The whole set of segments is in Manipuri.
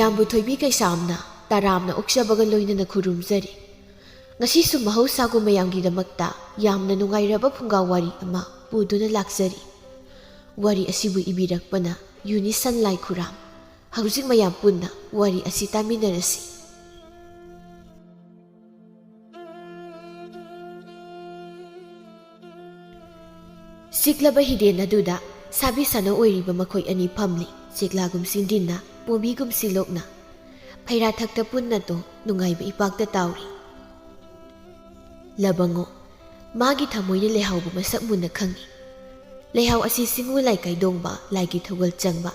ꯃꯌꯥꯝꯕꯨ ꯊꯣꯏꯕꯤ ꯀꯩꯁꯥꯝꯅ ꯇꯔꯥꯝꯅ ꯑꯣꯛꯆꯕꯒ ꯂꯣꯏꯅꯅ ꯈꯨꯔꯨꯝꯖꯔꯤ꯫ ꯉꯁꯤꯁꯨ ꯃꯍꯧꯁꯥꯒꯨꯝ ꯃꯌꯥꯝꯒꯤꯗꯃꯛꯇ ꯌꯥꯝꯅ ꯅꯨꯡꯉꯥꯏꯔꯕ ꯐꯨꯡꯒꯥ ꯋꯥꯔꯤ ꯑꯃ ꯄꯨꯗꯨꯅ ꯂꯥꯛꯆꯔꯤ꯫ ꯋꯥꯔꯤ ꯑꯁꯤꯕꯨ ꯏꯕꯤꯔꯛꯄꯅ ꯌꯨꯅꯤꯁꯟ ꯂꯥꯏꯈꯨꯔꯥꯝ꯫ ꯍꯧꯖꯤꯛ ꯃꯌꯥꯝ ꯄꯨꯟꯅ ꯋꯥꯔꯤ ꯑꯁꯤ ꯇꯥꯃꯤꯟꯅꯔꯁꯤ꯫ ꯁꯤꯛꯂꯕ ꯍꯤꯗꯦꯟ ꯑꯗꯨꯗ ꯁꯥꯕꯤ ꯁꯥꯅ ꯑꯣꯏꯔꯤꯕ ꯃꯈꯣꯏ ꯑꯅꯤ ꯐꯝꯂꯤ꯫ ꯆꯦꯛꯂꯥꯒꯨꯝ ꯁꯤꯡꯗꯤꯟꯅ ꯄꯣꯝꯕꯤꯒꯨꯝ ꯁꯤꯂꯣꯛꯅ ꯐꯩꯔꯥꯊꯛꯇ ꯄꯨꯟꯅꯇꯣ ꯅꯨꯡꯉꯥꯏꯕ ꯏꯄꯥꯛꯇ ꯇꯥꯎꯔꯤ꯫ ꯂꯕꯪꯉꯣ ꯃꯥꯒꯤ ꯊꯃꯣꯏꯅ ꯂꯩꯍꯥꯎꯕꯨ ꯃꯁꯛ ꯃꯨꯟꯅ ꯈꯪꯏ꯫ ꯂꯩꯍꯥꯎ ꯑꯁꯤ ꯁꯤꯡꯎ ꯂꯥꯏ ꯀꯩꯗꯣꯡꯕ ꯂꯥꯏꯒꯤ ꯊꯧꯒꯜ ꯆꯪꯕ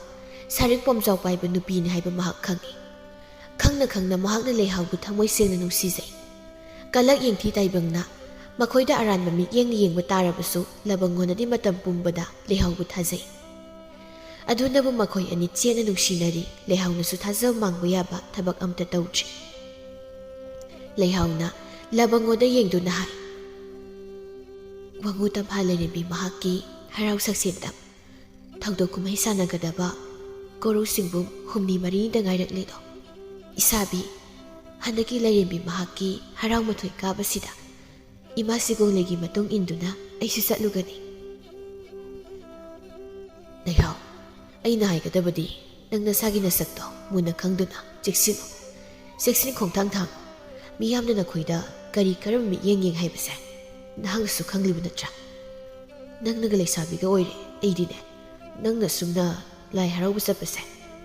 ꯁꯥꯔꯤꯛ ꯄꯣꯝꯖꯥꯎ ꯄꯥꯏꯕ ꯅꯨꯄꯤꯅꯤ ꯍꯥꯏꯕ ꯃꯍꯥꯛ ꯈꯪꯏ꯫ ꯈꯪꯅ ꯈꯪꯅ ꯃꯍꯥꯛꯅ ꯂꯩꯍꯥꯎꯕꯨ ꯊꯃꯣꯏ ꯁꯦꯡꯅ ꯅꯨꯡꯁꯤꯖꯩ꯫ ꯀꯂꯛ ꯌꯦꯡꯊꯤ ꯇꯥꯏꯕꯪꯅ ꯃꯈꯣꯏꯗ ꯑꯔꯥꯟꯕ ꯃꯤꯠꯌꯦꯡꯅ ꯌꯦꯡꯕ ꯇꯥꯔꯕꯁꯨ ꯂꯕꯪꯉꯣꯅꯗꯤ ꯃꯇꯝ ꯄꯨꯝꯕꯗ ꯂꯩꯍꯥꯎꯕꯨ ꯊꯥꯖꯩ꯫ ꯑꯗꯨꯅꯕꯨ ꯃꯈꯣꯏ ꯑꯅꯤ ꯆꯦꯠꯅ ꯅꯨꯡꯁꯤꯅꯔꯤ꯫ ꯂꯩꯍꯥꯎꯅꯁꯨ ꯊꯥꯖꯕ ꯃꯥꯡꯕ ꯌꯥꯕ ꯊꯕꯛ ꯑꯝꯇ ꯇꯧꯗ꯭ꯔꯤ꯫ ꯂꯩꯍꯥꯎꯅ ꯂꯕꯪꯉꯣꯗ ꯌꯦꯡꯗꯨꯅ ꯍꯥꯏ, ꯋꯥꯡꯉꯨ ꯇꯝꯐꯥ ꯂꯩꯔꯦꯝꯕꯤ ꯃꯍꯥꯛꯀꯤ ꯍꯔꯥꯎ ꯁꯛꯁꯦꯟꯗ ꯊꯧꯗꯣꯛ ꯀꯨꯝꯍꯩ ꯁꯥꯟꯅꯒꯗꯕ ꯀꯣꯔꯧꯁꯤꯡꯕꯨ ꯍꯨꯝꯅꯤ ꯃꯔꯤꯅꯤꯗ ꯉꯥꯏꯔꯛꯂꯤꯗꯣ꯫ ꯏꯁꯥꯕꯤ ꯍꯟꯗꯛꯀꯤ ꯂꯩꯔꯦꯝꯕꯤ ꯃꯍꯥꯛꯀꯤ ꯍꯔꯥꯎ ꯃꯊꯣꯏ ꯀꯥꯕꯁꯤꯗ ꯏꯃꯥ ꯁꯤꯒꯣꯡꯂꯩꯒꯤ ꯃꯇꯨꯡ ꯏꯟꯗꯨꯅ ꯑꯩꯁꯨ ꯆꯠꯂꯨꯒꯅꯤ꯫ ꯂꯩꯍꯥꯎ ꯑꯩꯅ ꯍꯥꯏꯒꯗꯕꯗꯤ ꯅꯪ ꯅꯁꯥꯒꯤ ꯅꯁꯛꯇꯣ ꯃꯨꯟꯅ ꯈꯪꯗꯨꯅ ꯆꯦꯛꯁꯤꯜꯂꯨ꯫ ꯆꯦꯛꯁꯤꯟ ꯈꯣꯡꯊꯥꯡ ꯊꯥꯡꯉꯨ꯫ ꯃꯤꯌꯥꯝꯅ ꯅꯈꯣꯏꯗ ꯀꯔꯤ ꯀꯔꯝꯕ ꯃꯤꯠꯌꯦꯡ ꯌꯦꯡ ꯍꯥꯏꯕꯁꯦ ꯅꯍꯥꯛꯅꯁꯨ ꯈꯪꯂꯤꯕ ꯅꯠꯇ꯭ꯔꯥ? ꯅꯪꯅꯒ ꯂꯩꯁꯥꯕꯤꯒ ꯑꯣꯏꯔꯦ ꯑꯩꯗꯤꯅꯦ ꯅꯪꯅ ꯁꯨꯝꯅ ꯂꯥꯏ ꯍꯔꯥꯎꯕ ꯆꯠꯄꯁꯦ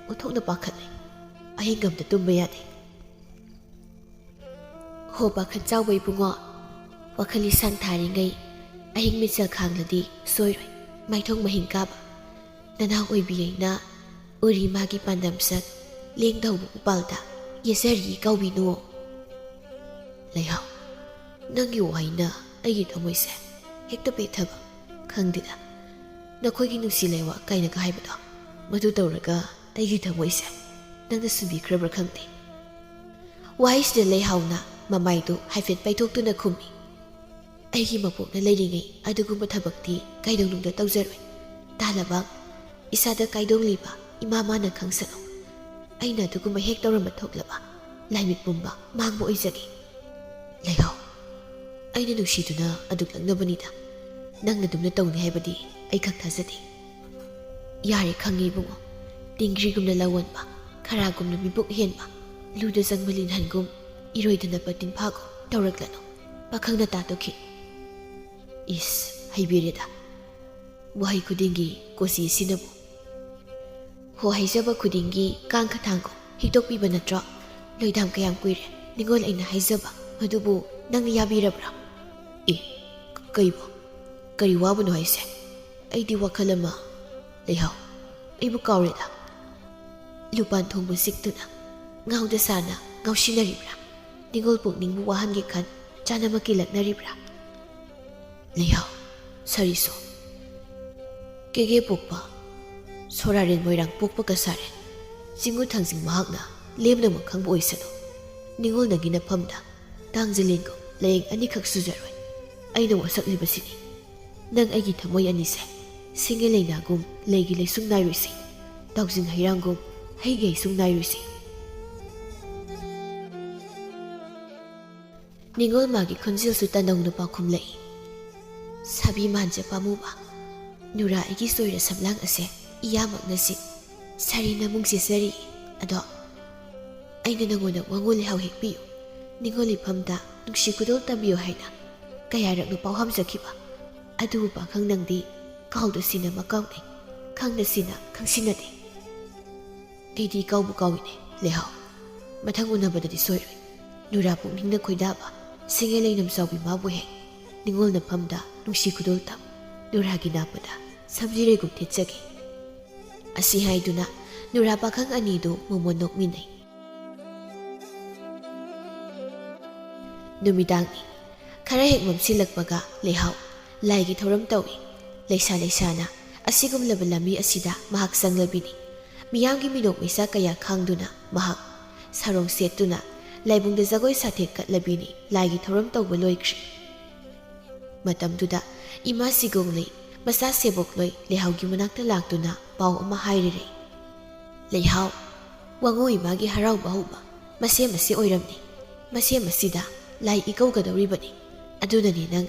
ꯑꯣꯟꯊꯣꯛꯅ ꯄꯥꯈꯠꯂꯦ꯫ ꯑꯍꯤꯡ ꯑꯝꯇ ꯇꯨꯝꯕ ꯌꯥꯗꯦ꯫ ꯍꯣ ꯄꯥꯈꯠ ꯆꯥꯎꯕ ꯏꯕꯨꯡꯉꯣ, ꯋꯥꯈꯜ ꯂꯤꯁꯥꯡ ꯊꯥꯔꯤꯉꯩ ꯑꯍꯤꯡ ꯃꯤꯠꯁꯦꯜ ꯈꯥꯡꯂꯗꯤ ꯁꯣꯏꯔꯣꯏ ꯃꯥꯏꯊꯣꯡ ꯃꯍꯤꯡ ꯀꯥꯕ꯫ ꯅꯅꯥꯎ ꯑꯣꯏꯕꯤ ꯑꯩꯅ ꯎꯔꯤ ꯃꯥꯒꯤ ꯄꯥꯟꯗꯝꯁꯛ ꯂꯦꯡꯗꯧꯕ ꯎꯄꯥꯜꯗ ꯌꯦꯠꯆꯔꯤ ꯀꯥꯎꯕꯤꯅꯨ꯫ ꯂꯩꯍꯥꯎ ꯅꯪꯒꯤ ꯋꯥꯍꯩꯅ ꯑꯩꯒꯤ ꯊꯃꯣꯏꯁꯦ ꯍꯦꯛꯇ ꯄꯦꯠꯊꯕ ꯈꯪꯗꯦꯗ꯫ ꯅꯈꯣꯏꯒꯤ ꯅꯨꯡꯁꯤ ꯂꯩꯋꯥ ꯀꯥꯏꯅꯒ ꯍꯥꯏꯕꯗꯣ ꯃꯗꯨ ꯇꯧꯔꯒ ꯑꯩꯒꯤ ꯊꯃꯣꯏꯁꯦ ꯅꯪꯅ ꯁꯨꯝꯕꯤꯈ꯭ꯔꯕ꯭ꯔꯥ ꯈꯪꯗꯦ꯫ ꯋꯥꯍꯩꯁꯤꯗ ꯂꯩꯍꯥꯎꯅ ꯃꯃꯥꯏꯗꯨ ꯍꯥꯏꯐꯦꯠ ꯄꯩꯊꯣꯛꯇꯨꯅ ꯈꯨꯝꯃꯤ, ꯑꯩꯒꯤ ꯃꯄꯣꯛꯅ ꯂꯩꯔꯤꯉꯩ ꯑꯗꯨꯒꯨꯝꯕ ꯊꯕꯛꯇꯤ ꯀꯩꯗꯧꯅꯨꯡꯗ ꯇꯧꯖꯔꯣꯏ꯫ ꯇꯥꯂꯕ ꯏꯁꯥꯗ ꯀꯥꯏꯗꯣꯡꯂꯤꯕ ꯏꯃꯥ ꯃꯥꯅ ꯈꯪꯁꯅꯨ꯫ ꯑꯩꯅ ꯑꯗꯨꯒꯨꯝꯕ ꯍꯦꯛ ꯇꯧꯔꯝꯕ ꯊꯣꯛꯂꯕ ꯂꯥꯏꯃꯤꯠ ꯄꯨꯝꯕ ꯃꯥꯡꯕ ꯑꯣꯏꯖꯒꯦ꯫ ꯂꯩꯍꯥꯎ ꯑꯩꯅ ꯅꯨꯡꯁꯤꯗꯨꯅ ꯑꯗꯨꯛ ꯂꯛꯅꯕꯅꯤꯗ ꯅꯪꯅ ꯑꯗꯨꯝꯅ ꯇꯧꯅꯤ ꯍꯥꯏꯕꯗꯤ ꯑꯩ ꯈꯛ ꯊꯥꯖꯗꯦ꯫ ꯌꯥꯔꯦ ꯈꯪꯉꯤ ꯏꯕꯨꯡꯉꯣ, ꯇꯤꯡꯒ꯭ꯔꯤꯒꯨꯝꯅ ꯂꯧꯋꯟꯕ ꯈꯔꯥꯒꯨꯝꯅ ꯃꯤꯕꯨꯛ ꯍꯦꯟꯕ ꯂꯨꯗ ꯆꯪꯕ ꯂꯤꯟꯍꯟꯒꯨꯝ ꯏꯔꯣꯏꯗꯅꯕ ꯇꯤꯟꯐꯥꯒꯨꯝ ꯇꯧꯔꯛꯂꯅꯨ ꯄꯥꯈꯪꯅ ꯇꯥꯗꯣꯛꯈꯤ꯫ ꯏꯁ ꯍꯩꯕꯤꯔꯦꯗ ꯋꯥꯍꯩ ꯈꯨꯗꯤꯡꯒꯤ ꯀꯣꯆꯤ ꯑꯁꯤꯅꯕꯨ꯫ ꯍꯣ ꯍꯩꯖꯕ ꯈꯨꯗꯤꯡꯒꯤ ꯀꯥꯡ ꯈꯊꯥꯡꯒꯨꯝ ꯍꯤꯛꯇꯣꯛꯄꯤꯕ ꯅꯠꯇ꯭ꯔꯣ? ꯂꯣꯏꯗꯥꯝ ꯀꯌꯥꯝ ꯀꯨꯏꯔꯦ ꯅꯤꯡꯉꯣꯜ ꯑꯩꯅ ꯍꯥꯏꯖꯕ ꯃꯗꯨꯕꯨ ꯅꯪꯅ ꯌꯥꯕꯤꯔꯕ꯭ꯔꯥ? ꯑꯦ ꯀꯩꯕꯨ ꯀꯔꯤ ꯋꯥꯕꯅꯣ ꯍꯥꯏꯁꯦ? ꯑꯩꯗꯤ ꯋꯥꯈꯜ ꯑꯃ꯫ ꯂꯩꯍꯥꯎ ꯑꯩꯕꯨ ꯀꯥꯎꯔꯦꯗ꯫ ꯂꯨꯄꯥꯟ ꯊꯣꯡꯕ ꯁꯤꯛꯇꯨꯅ ꯉꯥꯎꯗ ꯁꯥꯅ ꯉꯥꯎꯁꯤꯟꯅꯔꯤꯕ꯭ꯔꯥ? ꯅꯤꯡꯉꯣꯜ ꯄꯨꯛꯅꯤꯡꯕꯨ ꯋꯥꯍꯟꯒꯦ ꯈꯟ ꯆꯥꯅꯃꯛꯀꯤ ꯂꯛꯅꯔꯤꯕ꯭ꯔꯥ? ꯂꯩꯍꯥꯎ ꯁꯔꯤꯁꯣ ꯀꯦꯒꯦ ꯄꯣꯛꯄ ꯁꯣꯔꯥꯔꯦꯟ ꯃꯣꯏꯔꯥꯡ ꯄꯣꯛꯄ ꯀꯁꯥꯔꯦꯟ ꯆꯤꯡꯉꯨ ꯊꯥꯡꯖꯤꯡ ꯃꯍꯥꯛꯅ ꯂꯦꯝꯅꯃꯛ ꯈꯪꯕ ꯑꯣꯏꯁꯅꯨ꯫ ꯅꯤꯡꯉꯣꯜꯅꯒꯤ ꯅꯐꯝꯗ ꯇꯥꯡꯖꯂꯦꯟꯒꯨꯝ ꯂꯥꯏꯌꯦꯡ ꯑꯅꯤꯈꯛ ꯁꯨꯖꯔꯣꯏ꯫ ꯑꯩꯅ ꯋꯥꯁꯛꯂꯤꯕꯁꯤꯅꯤ ꯅꯪ ꯑꯩꯒꯤ ꯊꯃꯣꯏ ꯑꯅꯤꯁꯦ ꯁꯤꯡꯒꯦ ꯂꯩꯅꯥꯒꯨꯝ ꯂꯩꯒꯤ ꯂꯩꯁꯨꯡ ꯅꯥꯏꯔꯨꯁꯤ, ꯇꯥꯎꯖꯤꯡ ꯍꯩꯔꯥꯡꯒꯨꯝ ꯍꯩꯒꯤ ꯍꯩꯁꯨꯡ ꯅꯥꯏꯔꯨꯁꯤ꯫ ꯅꯤꯡꯉꯣꯜ ꯃꯥꯒꯤ ꯈꯣꯟꯖꯦꯜꯁꯨ ꯇꯅꯧꯅ ꯄꯥꯎꯈꯨꯝꯂꯛꯏ, ꯁꯥꯕꯤ ꯃꯥꯟꯖ ꯄꯥꯝꯃꯨꯕ ꯅꯨꯔꯥ ꯑꯩꯒꯤ ꯁꯣꯏꯔ ꯁꯝꯂꯥꯡ ꯑꯁꯦ ꯏꯌꯥꯃꯛꯅ ꯁꯤ ꯁꯥꯔꯤꯅ ꯑꯃꯨꯛ ꯆꯦꯆꯔꯤ꯫ ꯑꯗꯣ ꯑꯩꯅ ꯅꯉꯣꯟꯗ ꯋꯥꯡꯉꯨ ꯂꯩꯍꯥꯎ ꯍꯦꯛꯄꯤꯌꯨ, ꯅꯤꯡꯉꯣꯜ ꯏꯐꯝꯗ ꯅꯨꯡꯁꯤ ꯈꯨꯗꯣꯜ ꯇꯝꯕꯤꯌꯨ ꯍꯥꯏꯅ ꯀꯌꯥꯔꯛꯅꯣ ꯄꯥꯎ ꯍꯥꯝꯖꯈꯤꯕ꯫ ꯑꯗꯨꯕꯨ ꯄꯥꯈꯪ ꯅꯪꯗꯤ ꯀꯥꯎꯗ ꯁꯤꯅ ꯃꯀꯥꯎꯅꯩ, ꯈꯪꯗ ꯁꯤꯅ ꯈꯪꯁꯤꯟꯅꯗꯦ꯫ ꯑꯩꯗꯤ ꯀꯥꯎꯕꯨ ꯀꯥꯎꯏꯅꯦ ꯂꯩꯍꯥꯎ, ꯃꯊꯪ ꯎꯅꯕꯗꯗꯤ ꯁꯣꯏꯔꯣꯏ꯫ ꯅꯨꯔꯥ ꯄꯨꯛꯅꯤꯡꯅ ꯈꯣꯏꯗꯥꯕ ꯁꯤꯡꯒꯦ ꯂꯩꯅꯝ ꯆꯥꯎꯕꯤ ꯃꯥꯕꯨ ꯍꯦꯛ ꯅꯤꯡꯉꯣꯜ ꯅꯐꯝꯗ ꯅꯨꯡꯁꯤ ꯈꯨꯗꯣꯜ ꯇꯝ ꯅꯨꯔꯥꯒꯤ ꯅꯥꯄꯗ ꯁꯝꯖꯤꯔꯩꯒꯨꯝ ꯊꯦꯠꯆꯒꯦ꯫ ꯑꯁꯤ ꯍꯥꯏꯗꯨꯅ ꯅꯨꯔꯥ ꯄꯥꯈꯪ ꯑꯅꯤꯗꯨ ꯃꯣꯃꯣꯟ ꯅꯣꯛꯃꯤꯟꯅꯩ꯫ ꯅꯨꯃꯤꯗꯥꯡꯅꯤ꯫ ꯈꯔ ꯍꯦꯛ ꯃꯝꯁꯤꯜꯂꯛꯄꯒ ꯂꯩꯍꯥꯎ ꯂꯥꯏꯒꯤ ꯊꯧꯔꯝ ꯇꯧꯏ꯫ ꯂꯩꯁꯥ ꯂꯩꯁꯥꯅ ꯑꯁꯤꯒꯨꯝꯂꯕ ꯂꯝꯕꯤ ꯑꯁꯤꯗ ꯃꯍꯥꯛ ꯆꯪꯂꯕꯤꯅꯤ꯫ ꯃꯤꯌꯥꯝꯒꯤ ꯃꯤꯅꯣꯛ ꯃꯩꯁꯥ ꯀꯌꯥ ꯈꯥꯡꯗꯨꯅ ꯃꯍꯥꯛ ꯁꯥꯔꯣꯡ ꯁꯦꯠꯇꯨꯅ ꯂꯥꯏꯕꯨꯡꯗ ꯖꯒꯣꯏ ꯁꯥꯊꯦꯛ ꯀꯠꯂꯕꯤꯅꯤ꯫ ꯂꯥꯏꯒꯤ ꯊꯧꯔꯝ ꯇꯧꯕ ꯂꯣꯏꯈ꯭ꯔꯦ꯫ ꯃꯇꯝꯗꯨꯗ ꯏꯃꯥ ꯁꯤꯒꯣꯡꯂꯩ ꯃꯆꯥ ꯁꯦꯕꯣꯛꯂꯣꯏ ꯂꯩꯍꯥꯎꯒꯤ ꯃꯅꯥꯛꯇ ꯂꯥꯛꯇꯨꯅ ꯄꯥꯎ ꯑꯃ ꯍꯥꯏꯔꯤꯔꯩ꯫ ꯂꯩꯍꯥꯎ ꯋꯥꯉꯨ ꯏꯃꯥꯒꯤ ꯍꯔꯥꯎꯕ ꯍꯧꯕ ꯃꯁꯦꯝ ꯑꯁꯤ ꯑꯣꯏꯔꯝꯅꯤ꯫ ꯃꯁꯦꯝ ꯑꯁꯤꯗ ꯂꯥꯏ ꯏꯀꯧꯒꯗꯧꯔꯤꯕꯅꯤ꯫ ꯑꯗꯨꯅꯅꯤ ꯅꯪ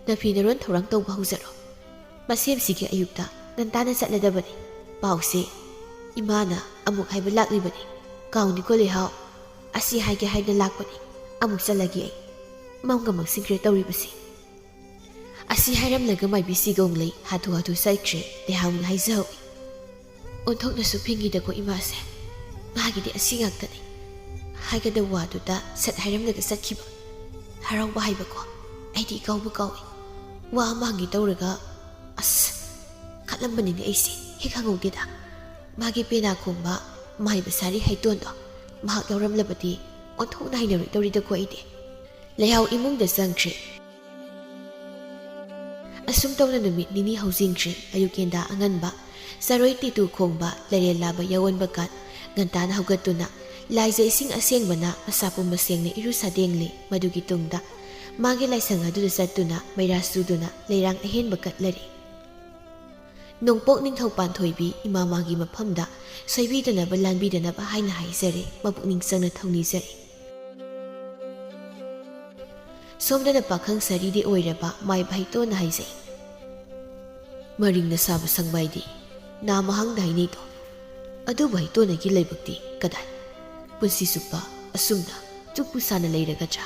ꯅꯐꯤ ꯅꯔꯣꯟ ꯊꯧꯔꯥꯡ ꯇꯧꯕ ꯍꯧꯖꯔꯣ꯫ ꯃꯁꯦꯝꯁꯤꯒꯤ ꯑꯌꯨꯛꯇ ꯉꯟꯇꯥꯅ ꯆꯠꯂꯗꯕꯅꯤ꯫ ꯄꯥꯎꯁꯦ ꯏꯃꯥꯅ ꯑꯃꯨꯛ ꯍꯥꯏꯕ ꯂꯥꯛꯂꯤꯕꯅꯤ꯫ ꯀꯥꯎꯅꯤꯀꯣ ꯂꯩꯍꯥꯎ, ꯑꯁꯤ ꯍꯥꯏꯒꯦ ꯍꯥꯏꯅ ꯂꯥꯛꯄꯅꯤ꯫ ꯑꯃꯨꯛ ꯆꯠꯂꯒꯦ ꯑꯩ꯫ ꯃꯝꯒ ꯃꯛꯁꯤꯟꯈ꯭ꯔꯦ ꯇꯧꯔꯤꯕꯁꯤ꯫ ꯑꯁꯤ ꯍꯥꯏꯔꯝꯂꯒ ꯃꯥꯏꯕꯤ ꯁꯤꯒꯣꯡꯂꯩ ꯍꯥꯊꯨ ꯍꯥꯊꯨ ꯆꯠꯈ꯭ꯔꯦ꯫ ꯂꯩꯍꯥꯎꯅ ꯍꯥꯏꯖꯍꯧꯏ, ꯑꯣꯟꯊꯣꯛꯅꯁꯨ ꯐꯤꯡꯉꯤꯗꯀꯣ ꯏꯃꯥꯁꯦ꯫ ꯃꯥꯒꯤꯗꯤ ꯑꯁꯤ ꯉꯥꯛꯇꯅꯤ꯫ ꯍꯥꯏꯒꯗꯕ ꯋꯥꯗꯨꯗ ꯁꯠ ꯍꯥꯏꯔꯝꯂꯒ ꯆꯠꯈꯤꯕ꯫ ꯍꯔꯥꯎꯕ ꯍꯥꯏꯕꯀꯣ ꯑꯩꯗꯤ ꯏꯀꯥꯎꯕ ꯀꯥꯎꯏ꯫ ꯋꯥ ꯑꯃ ꯍꯪꯒꯦ ꯇꯧꯔꯒ ꯑꯁ ꯈꯠꯂꯝꯕꯅꯤꯅꯦ ꯑꯩꯁꯦ ꯍꯦꯛ ꯍꯪꯍꯧꯗꯦꯗ꯫ ꯃꯥꯒꯤ ꯄꯦꯅꯥ ꯈꯣꯡꯕ ꯃꯍꯩꯕ ꯁꯥꯔꯤ ꯍꯩꯇꯣꯟꯗꯣ ꯃꯍꯥꯛ ꯌꯥꯎꯔꯝꯂꯕꯗꯤ ꯑꯣꯟꯊꯣꯛꯅ ꯍꯩꯅꯔꯣꯏꯗꯧꯔꯤꯗꯀꯣ ꯑꯩꯗꯤ꯫ ꯂꯩꯍꯥꯎ ꯏꯃꯨꯡꯗ ꯆꯪꯈ꯭ꯔꯦ꯫ ꯑꯁꯨꯝ ꯇꯧꯅ ꯅꯨꯃꯤꯠ ꯅꯤꯅꯤ ꯍꯧꯖꯤꯟꯈ꯭ꯔꯦ꯫ ꯑꯌꯨꯛ ꯌꯦꯟꯗꯥ ꯑꯉꯟꯕ ꯆꯔꯣꯏ ꯇꯤꯇꯨ ꯈꯣꯡꯕ ꯂꯩꯔꯦꯜ ꯂꯥꯕ ꯌꯥꯎꯋꯟꯕ ꯀꯥꯟ ꯉꯟꯇꯥꯅ ꯍꯧꯒꯠꯇꯨꯅ ꯂꯥꯏꯖ ꯏꯁꯤꯡ ꯑꯁꯦꯡꯕꯅ ꯃꯁꯥ ꯄꯨꯝꯕ ꯁꯦꯡꯅ ꯏꯔꯨ ꯁꯥꯗꯦꯡꯂꯤ꯫ ꯃꯗꯨꯒꯤ ꯇꯨꯡꯗ ꯃꯥꯒꯤ ꯂꯥꯏꯁꯪ ꯑꯗꯨꯗ ꯆꯠꯇꯨꯅ ꯃꯩꯔꯥ ꯆꯨꯗꯨꯅ ꯂꯩꯔꯥꯡ ꯑꯍꯦꯟꯕ ꯀꯠꯂꯔꯤ꯫ ꯅꯣꯡꯄꯣꯛ ꯅꯤꯡꯊꯧ ꯄꯥꯟꯊꯣꯏꯕꯤ ꯏꯃꯥ ꯃꯥꯒꯤ ꯃꯐꯝꯗ ꯁꯣꯏꯕꯤꯗꯅꯕ ꯂꯥꯟꯕꯤꯗꯅꯕ ꯍꯥꯏꯅ ꯍꯥꯏꯖꯔꯤ꯫ ꯃꯄꯨꯛꯅꯤꯡ ꯆꯪꯅ ꯊꯧꯅꯤꯖꯔꯤ꯫ ꯁꯣꯝꯗꯅ ꯄꯥꯈꯪ ꯁꯥꯔꯤꯗꯤ ꯑꯣꯏꯔꯕ ꯃꯥꯏꯕ ꯍꯩꯇꯣꯟꯅ ꯍꯥꯏꯖꯩ, ꯃꯔꯤꯡꯅ ꯁꯥꯕ ꯁꯪꯕꯥꯏꯗꯤ ꯅꯥꯃꯍꯥꯡꯗ ꯍꯥꯏꯅꯩꯗꯣ꯫ ꯑꯗꯨꯕꯨ ꯍꯩꯇꯣꯟꯅꯒꯤ ꯂꯥꯏꯕꯛꯇꯤ ꯀꯗꯥꯏ? ꯄꯨꯟꯁꯤ ꯆꯨꯞꯄ ꯑꯁꯨꯝꯅ ꯆꯨꯛꯄꯨ ꯁꯥꯅ ꯂꯩꯔꯒꯗ꯭ꯔꯥ?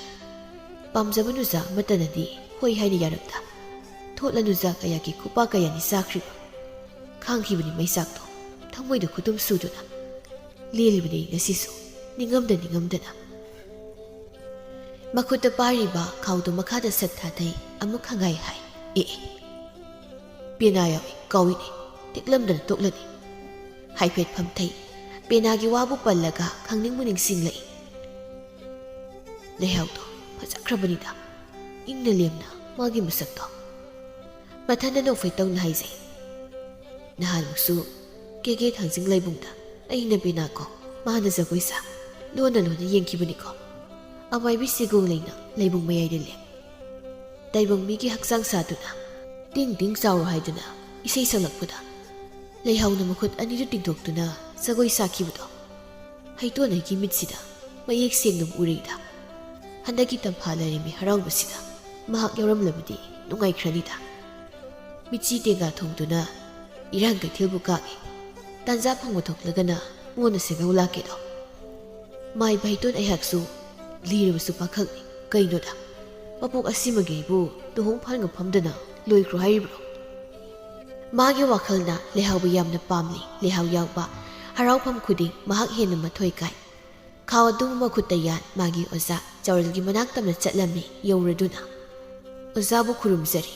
ꯄꯥꯝꯖꯕ ꯅꯨꯖꯥ ꯑꯃꯠꯇꯅꯗꯤ ꯍꯣꯏ ꯍꯥꯏꯅ ꯌꯥꯔꯛꯇ꯫ ꯊꯣꯠꯂ ꯅꯨꯖꯥ ꯀꯌꯥꯒꯤ ꯈꯨꯄꯥ ꯀꯌꯥꯅꯤ ꯆꯥꯈ꯭ꯔꯤꯕ꯫ ꯈꯥꯡꯈꯤꯕꯅꯤ ꯃꯩꯆꯥꯛꯇꯣ ꯊꯃꯣꯏꯗ ꯈꯨꯗꯨꯝ ꯁꯨꯗꯨꯅ꯫ ꯂꯦꯜꯂꯤꯕꯅꯤ ꯉꯁꯤꯁꯨ ꯅꯤꯡꯉꯝꯗꯅ꯫ ꯃꯈꯨꯠꯇ ꯄꯥꯏꯔꯤꯕ ꯈꯥꯎꯗꯨ ꯃꯈꯥꯗ ꯁꯠ ꯊꯥꯊꯩ꯫ ꯑꯃꯨꯛ ꯈꯪꯉꯥꯏ ꯍꯥꯏ, ꯑꯦ ꯄꯦꯅꯥ ꯌꯥꯎꯏ ꯀꯥꯎꯏꯅꯦ, ꯇꯦꯛꯂꯝꯗꯅ ꯇꯣꯛꯂꯅꯤ꯫ ꯍꯥꯏꯐꯦꯠ ꯐꯝꯊꯩ꯫ ꯄꯦꯅꯥꯒꯤ ꯋꯥꯕꯨ ꯄꯜꯂꯒ ꯈꯪꯅꯤꯡꯕꯨ ꯅꯤꯡꯁꯤꯡꯂꯛꯏ꯫ ꯂꯩꯍꯥꯎꯗꯣ ꯐꯖꯈ꯭ꯔꯕꯅꯤꯗ, ꯏꯪꯅ ꯂꯦꯝꯅ ꯃꯥꯒꯤ ꯃꯁꯛꯇꯣ꯫ ꯃꯊꯟꯗ ꯅꯣꯛꯐꯩ ꯇꯧꯅ ꯍꯥꯏꯖꯩ, ꯅꯍꯥꯟꯃꯨꯛꯁꯨ ꯀꯦꯒꯦ ꯊꯥꯡꯖꯤꯡ ꯂꯩꯕꯨꯡꯗ ꯑꯩꯅ ꯄꯦꯅꯥꯀꯣ ꯃꯥꯅ ꯖꯒꯣꯏ ꯁꯥ ꯂꯣꯟꯅ ꯌꯦꯡꯈꯤꯕꯅꯤꯀꯣ꯫ ꯑꯃꯥꯏꯕꯤ ꯁꯤꯒꯣꯡꯂꯩꯅ ꯂꯩꯕꯨꯡ ꯃꯌꯥꯏꯗ ꯂꯦꯞ ꯇꯥꯏꯕꯪ ꯃꯤꯒꯤ ꯍꯛꯆꯥꯡ ꯁꯥꯗꯨꯅ ꯇꯤꯡ ꯇꯤꯡ ꯆꯥꯎꯔꯣ ꯍꯥꯏꯗꯨꯅ ꯏꯁꯩ ꯁꯛꯂꯛꯄꯗ ꯂꯩꯍꯥꯎꯅ ꯃꯈꯨꯠ ꯑꯅꯤꯗꯨ ꯇꯤꯡꯊꯣꯛꯇꯨꯅ ꯖꯒꯣꯏ ꯁꯥꯈꯤꯕꯗꯣ ꯍꯩꯇꯣꯟꯅꯒꯤ ꯃꯤꯠꯁꯤꯗ ꯃꯌꯦꯛ ꯁꯦꯡꯅ ꯎꯔꯤꯗ꯫ ꯍꯟꯗꯛꯀꯤ ꯇꯝꯐꯥ ꯂꯥꯏꯔꯦꯝꯕꯤ ꯍꯔꯥꯎꯕꯁꯤꯗ ꯃꯍꯥꯛ ꯌꯥꯎꯔꯝꯂꯕꯗꯤ ꯅꯨꯡꯉꯥꯏꯈ꯭ꯔꯅꯤꯗ꯫ ꯃꯤꯠꯆꯤ ꯇꯦꯡꯒꯥ ꯊꯣꯡꯗꯨꯅ ꯏꯔꯥꯡ ꯀꯩꯊꯦꯜꯕꯨ ꯀꯥꯒꯦ꯫ ꯇꯥꯟꯖꯥ ꯐꯪꯕ ꯊꯣꯛꯂꯒꯅ ꯃꯣꯟꯅ ꯁꯦꯡꯍꯧ ꯂꯥꯛꯀꯦꯗꯣ꯫ ꯃꯥꯏꯕ ꯍꯩꯇꯣꯟ ꯑꯩꯍꯥꯛꯁꯨ ꯂꯤꯔꯕꯁꯨ ꯄꯥꯈꯛꯅꯤ ꯀꯩꯅꯣꯗ꯫ ꯃꯄꯣꯛ ꯑꯁꯤꯃꯒꯤ ꯑꯩꯕꯨ ꯇꯨꯍꯣꯡ ꯐꯥꯟꯒ ꯐꯝꯗꯅ ꯂꯣꯏꯈ꯭ꯔꯣ ꯍꯥꯏꯔꯤꯕ꯭ꯔꯣ? ꯃꯥꯒꯤ ꯋꯥꯈꯜꯅ ꯂꯩꯍꯥꯎꯕꯨ ꯌꯥꯝꯅ ꯄꯥꯝꯂꯤ꯫ ꯂꯩꯍꯥꯎ ꯌꯥꯎꯕ ꯍꯔꯥꯎꯐꯝ ꯈꯨꯗꯤꯡ ꯃꯍꯥꯛ ꯍꯦꯟꯅ ꯃꯊꯣꯏ ꯀꯥꯏ꯫ ꯈꯥꯎ ꯑꯗꯨ ꯃꯈꯨꯠꯇ ꯌꯥꯟ ꯃꯥꯒꯤ ꯑꯣꯖꯥ ꯆꯥꯎꯔꯦꯜꯒꯤ ꯃꯅꯥꯛ ꯇꯝꯅ ꯆꯠꯂꯝꯃꯤ꯫ ꯌꯧꯔꯗꯨꯅ ꯑꯣꯖꯥꯕꯨ ꯈꯨꯔꯨꯝꯖꯔꯤ꯫